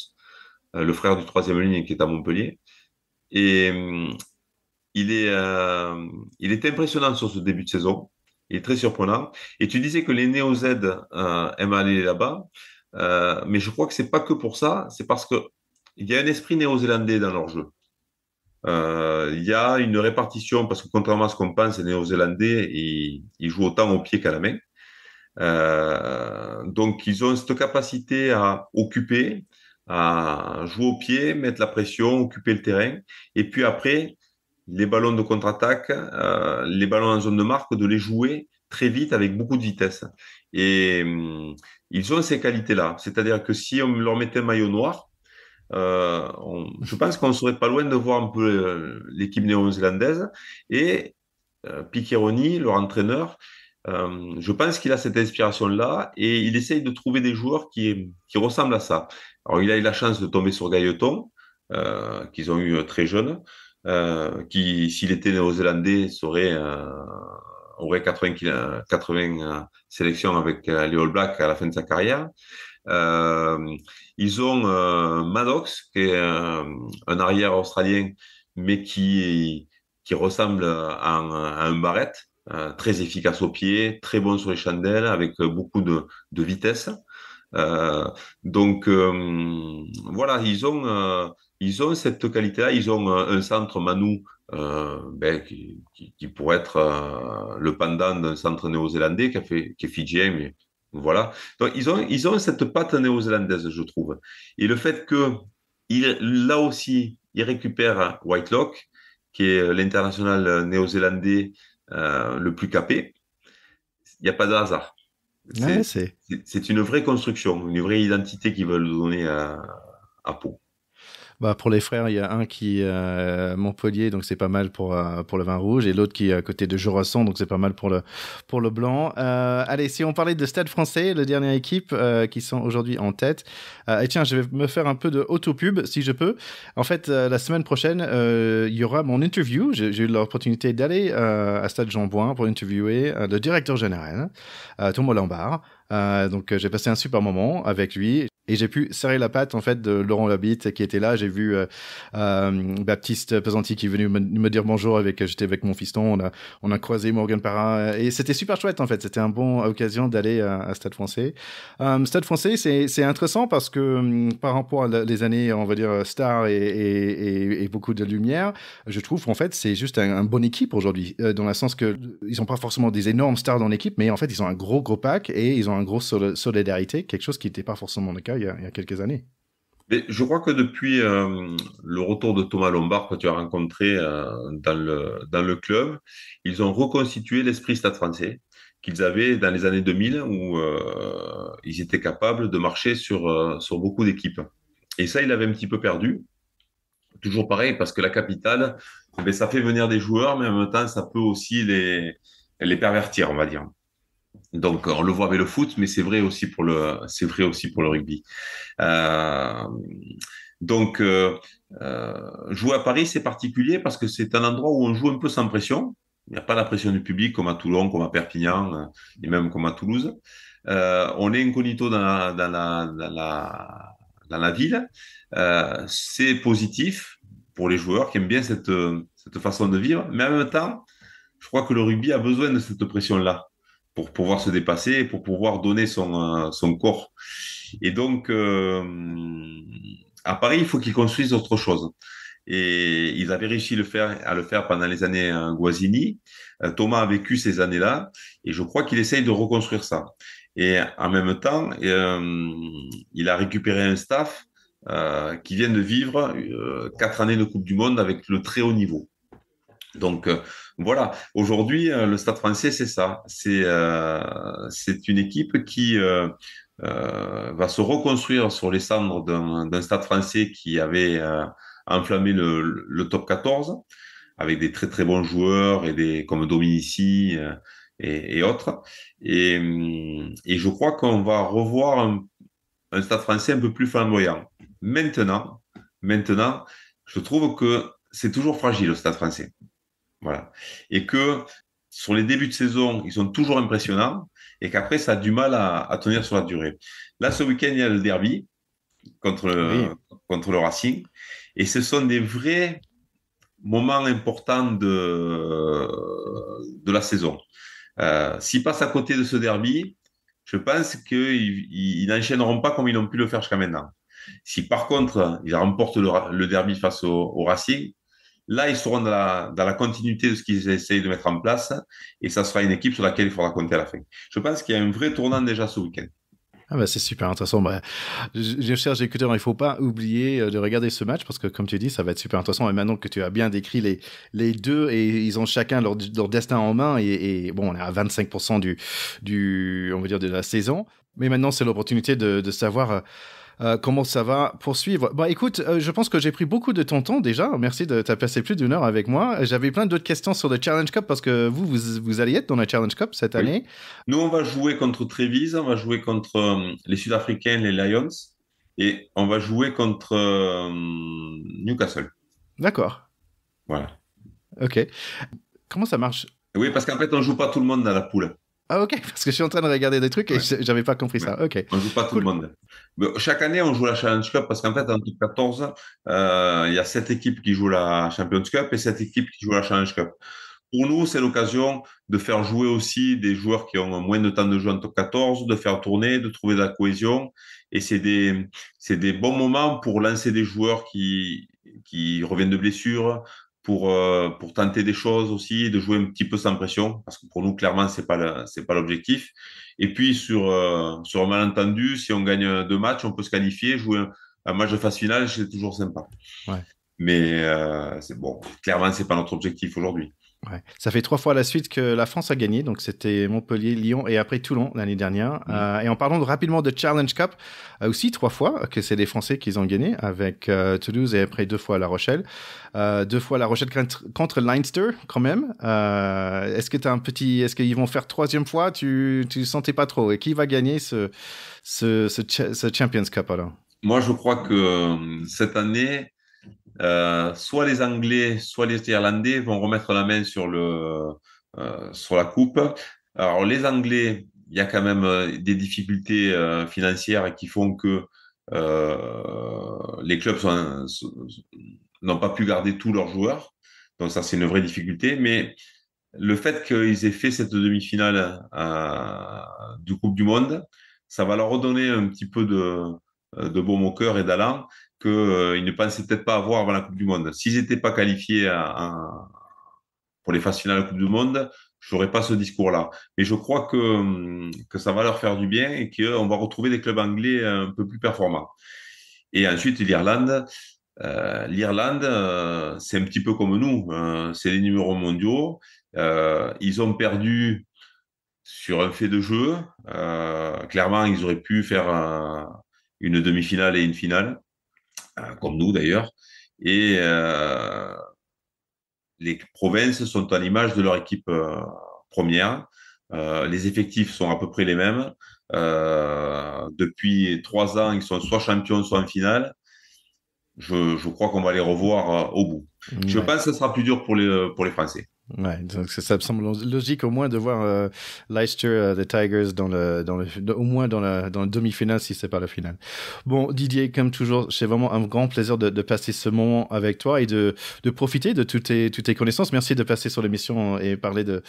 le frère du troisième ligne qui est à Montpellier. Et il est impressionnant sur ce début de saison. Il est très surprenant. Et tu disais que les Néo-Z aiment aller là-bas, mais je crois que c'est pas que pour ça. C'est parce que il y a un esprit néo-zélandais dans leur jeu. Il y a une répartition parce que contrairement à ce qu'on pense, les Néo-Zélandais ils jouent autant au pied qu'à la main. Donc ils ont cette capacité à occuper, à jouer au pied, mettre la pression, occuper le terrain. Et puis après, les ballons de contre-attaque, les ballons en zone de marque, de les jouer très vite avec beaucoup de vitesse. Et ils ont ces qualités-là. C'est-à-dire que si on leur mettait un maillot noir, je pense qu'on serait pas loin de voir un peu l'équipe néo-zélandaise. Et Piqueroni, leur entraîneur, je pense qu'il a cette inspiration-là et il essaye de trouver des joueurs qui ressemblent à ça. Alors, il a eu la chance de tomber sur Gailleton, qu'ils ont eu très jeune, qui, s'il était néo-zélandais, aurait 80 sélections avec les All Blacks à la fin de sa carrière. Euh, Ils ont Maddox, qui est un arrière australien, mais qui ressemble à un Barrett, très efficace au pied, très bon sur les chandelles, avec beaucoup de vitesse. Euh, donc voilà, ils ont cette qualité-là. Ils ont un centre Manu qui pourrait être le pendant d'un centre néo-zélandais qui est fidjien, mais voilà. Donc ils ont cette patte néo-zélandaise, je trouve. Et le fait que là aussi, ils récupèrent Whitelock, qui est l'international néo-zélandais le plus capé, il n'y a pas de hasard. Ouais, C'est, c'est c'est une vraie construction, une vraie identité qu'ils veulent donner à Pau. Bah, pour les frères, il y a un qui est Montpellier, donc c'est pas mal pour le vin rouge, et l'autre qui est à côté de Jurasson, donc c'est pas mal pour le blanc. Allez, si on parlait de Stade Français, la dernière équipe qui sont aujourd'hui en tête. Et tiens, je vais me faire un peu de auto-pub, si je peux. En fait, la semaine prochaine, il y aura mon interview. J'ai eu l'opportunité d'aller à Stade Jean-Bouin pour interviewer le directeur général, Thomas Lambert. Donc j'ai passé un super moment avec lui. Et j'ai pu serrer la patte en fait de Laurent Labitte qui était là. J'ai vu Baptiste Pesanti qui est venu me dire bonjour j'étais avec mon fiston. On a croisé Morgan Parra et c'était super chouette en fait. C'était une bonne occasion d'aller à Stade Français. Stade Français c'est intéressant parce que par rapport à les années on va dire stars et beaucoup de lumière, je trouve en fait c'est juste un bonne équipe aujourd'hui dans le sens que ils ont pas forcément des énormes stars dans l'équipe, mais en fait ils ont un gros pack et ils ont un gros solidarité, quelque chose qui n'était pas forcément le cas il y a quelques années. Mais je crois que depuis le retour de Thomas Lombard que tu as rencontré dans le club, ils ont reconstitué l'esprit Stade français. qu'ils avaient dans les années 2000 où ils étaient capables de marcher sur beaucoup d'équipes. Et ça, il avait un petit peu perdu. Toujours pareil, parce que la capitale, eh ça fait venir des joueurs, mais en même temps, ça peut aussi les pervertir, on va dire. Donc, on le voit avec le foot, mais c'est vrai aussi pour le rugby. Euh, donc, jouer à Paris, c'est particulier parce que c'est un endroit où on joue un peu sans pression. Il n'y a pas la pression du public comme à Toulon, comme à Perpignan, et même comme à Toulouse. On est incognito dans la ville. C'est positif pour les joueurs qui aiment bien cette façon de vivre, mais en même temps, je crois que le rugby a besoin de cette pression-là pour pouvoir se dépasser et pour pouvoir donner son corps. Et donc, à Paris, il faut qu'ils construisent autre chose. Et ils avaient réussi à le faire pendant les années Guazzini. Thomas a vécu ces années-là et je crois qu'il essaye de reconstruire ça. Et en même temps, il a récupéré un staff qui vient de vivre 4 années de Coupe du Monde avec le très haut niveau. Donc voilà, aujourd'hui, le Stade français, c'est ça. C'est une équipe qui va se reconstruire sur les cendres d'un Stade français qui avait enflammé le top 14 avec des très très bons joueurs comme Dominici et autres. Et je crois qu'on va revoir un Stade français un peu plus flamboyant. Maintenant, je trouve que c'est toujours fragile le Stade français. Voilà. Et que sur les débuts de saison, ils sont toujours impressionnants et qu'après, ça a du mal à tenir sur la durée. Là, ce week-end, il y a le derby contre Oui. contre le Racing. Et ce sont des vrais moments importants de la saison. S'ils passent à côté de ce derby, je pense qu'ils n'enchaîneront pas comme ils ont pu le faire jusqu'à maintenant. Si par contre, ils remportent le derby face au Racing, là, ils seront dans la continuité de ce qu'ils essayent de mettre en place et ça sera une équipe sur laquelle il faudra compter à la fin. Je pense qu'il y a un vrai tournant déjà ce week-end. Ah bah c'est super intéressant. Bah, cherche écouteurs, il ne faut pas oublier de regarder ce match parce que comme tu dis, ça va être super intéressant. Et maintenant que tu as bien décrit les deux et ils ont chacun leur destin en main et bon, on est à 25% on va dire, de la saison. Mais maintenant, c'est l'opportunité de savoir comment ça va poursuivre. Bah écoute, je pense que j'ai pris beaucoup de ton temps déjà. Merci de t'avoir passé plus d'une heure avec moi. J'avais plein d'autres questions sur le Challenge Cup parce que vous allez être dans le Challenge Cup cette Oui. année. Nous, on va jouer contre Trévise, on va jouer contre les Sud-Africains, les Lions, et on va jouer contre Newcastle. D'accord. Voilà. Ok. Comment ça marche? Oui, parce qu'en fait, on joue pas tout le monde dans la poule. Ah ok, parce que je suis en train de regarder des trucs et Ouais. j'avais pas compris Ouais. ça. Ok, On joue pas tout le cool. monde. Mais chaque année, on joue la Challenge Cup parce qu'en fait, en top 14, il y a 7 équipes qui jouent la Champions Cup et 7 équipes qui jouent la Challenge Cup. Pour nous, c'est l'occasion de faire jouer aussi des joueurs qui ont moins de temps de jeu en top 14, de faire tourner, de trouver de la cohésion. Et c'est des bons moments pour lancer des joueurs qui reviennent de blessures, pour tenter des choses aussi, de jouer un petit peu sans pression, parce que pour nous, clairement, c'est pas l'objectif. Et puis, sur un malentendu, si on gagne 2 matchs, on peut se qualifier, jouer un match de phase finale, c'est toujours sympa. Ouais. Mais c'est bon, clairement, c'est pas notre objectif aujourd'hui. Ouais. Ça fait 3 fois à la suite que la France a gagné, donc c'était Montpellier, Lyon et après Toulon l'année dernière. Et en parlant rapidement de Challenge Cup, aussi 3 fois que c'est les Français qui ont gagné avec Toulouse et après 2 fois La Rochelle. 2 fois La Rochelle contre Leinster quand même. Est-ce qu'ils vont faire 3e fois? Tu sentais pas trop. Et qui va gagner ce Champions Cup alors? Moi, je crois que cette année, soit les Anglais, soit les Irlandais vont remettre la main sur la coupe. Alors, les Anglais, il y a quand même des difficultés financières qui font que les clubs n'ont pas pu garder tous leurs joueurs. Donc, ça, c'est une vraie difficulté. Mais le fait qu'ils aient fait cette demi-finale du Coupe du Monde, ça va leur redonner un petit peu de baume au cœur et d'allant qu'ils ne pensaient peut-être pas avoir avant la Coupe du Monde. S'ils n'étaient pas qualifiés pour les phases finales de la Coupe du Monde, je n'aurais pas ce discours-là. Mais je crois que ça va leur faire du bien et qu'on va retrouver des clubs anglais un peu plus performants. Et ensuite, l'Irlande. L'Irlande, c'est un petit peu comme nous. C'est les numéros mondiaux. Ils ont perdu sur un fait de jeu. Clairement, ils auraient pu faire une demi-finale et une finale, comme nous d'ailleurs. Et les provinces sont à l'image de leur équipe première. Les effectifs sont à peu près les mêmes. Depuis 3 ans, ils sont soit champions, soit en finale. Je crois qu'on va les revoir au bout. Je Ouais. pense que ce sera plus dur pour les Français. Ouais, donc ça me semble logique au moins de voir Leicester, the Tigers au moins dans la demi-finale si c'est pas la finale. Bon, Didier, comme toujours, c'est vraiment un grand plaisir de passer ce moment avec toi et de profiter de toutes tes connaissances. Merci de passer sur l'émission et parler de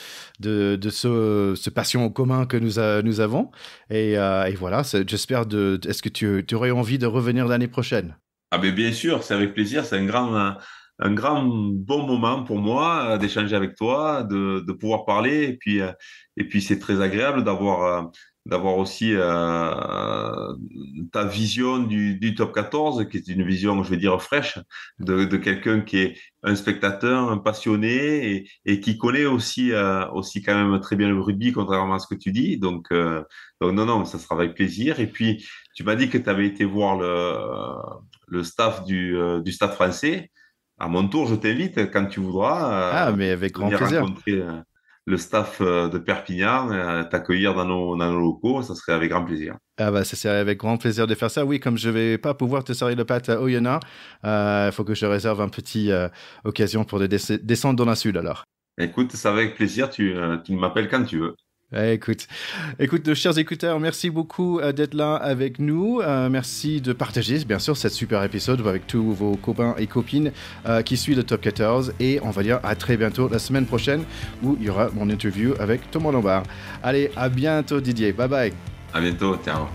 ce passion en commun que nous avons. Et voilà, j'espère est-ce que tu aurais envie de revenir l'année prochaine? Ah ben bien sûr, c'est avec plaisir. C'est un grand bon moment pour moi d'échanger avec toi, de pouvoir parler. Et puis c'est très agréable d'avoir aussi ta vision du top 14, qui est une vision, je vais dire, fraîche, de quelqu'un qui est un spectateur, un passionné et qui connaît aussi quand même très bien le rugby, contrairement à ce que tu dis. Donc non, non, ça sera avec plaisir. Et puis, tu m'as dit que tu avais été voir le staff du Stade français. À mon tour, je t'invite quand tu voudras Ah, mais avec grand venir plaisir. rencontrer le staff de Perpignan, t'accueillir dans nos locaux, ça serait avec grand plaisir. Ah bah, ça serait avec grand plaisir de faire ça. Oui, comme je vais pas pouvoir te servir le pâte à Oyonnax, il faut que je réserve un petit occasion pour descendre dans la sud alors. Écoute, ça va avec plaisir, tu m'appelles quand tu veux. Écoute, nos chers écouteurs, merci beaucoup d'être là avec nous. Merci de partager, bien sûr, cette super épisode avec tous vos copains et copines qui suivent le Top 14. Et on va dire à très bientôt la semaine prochaine où il y aura mon interview avec Thomas Lombard. Allez, à bientôt Didier. Bye bye. À bientôt, ciao.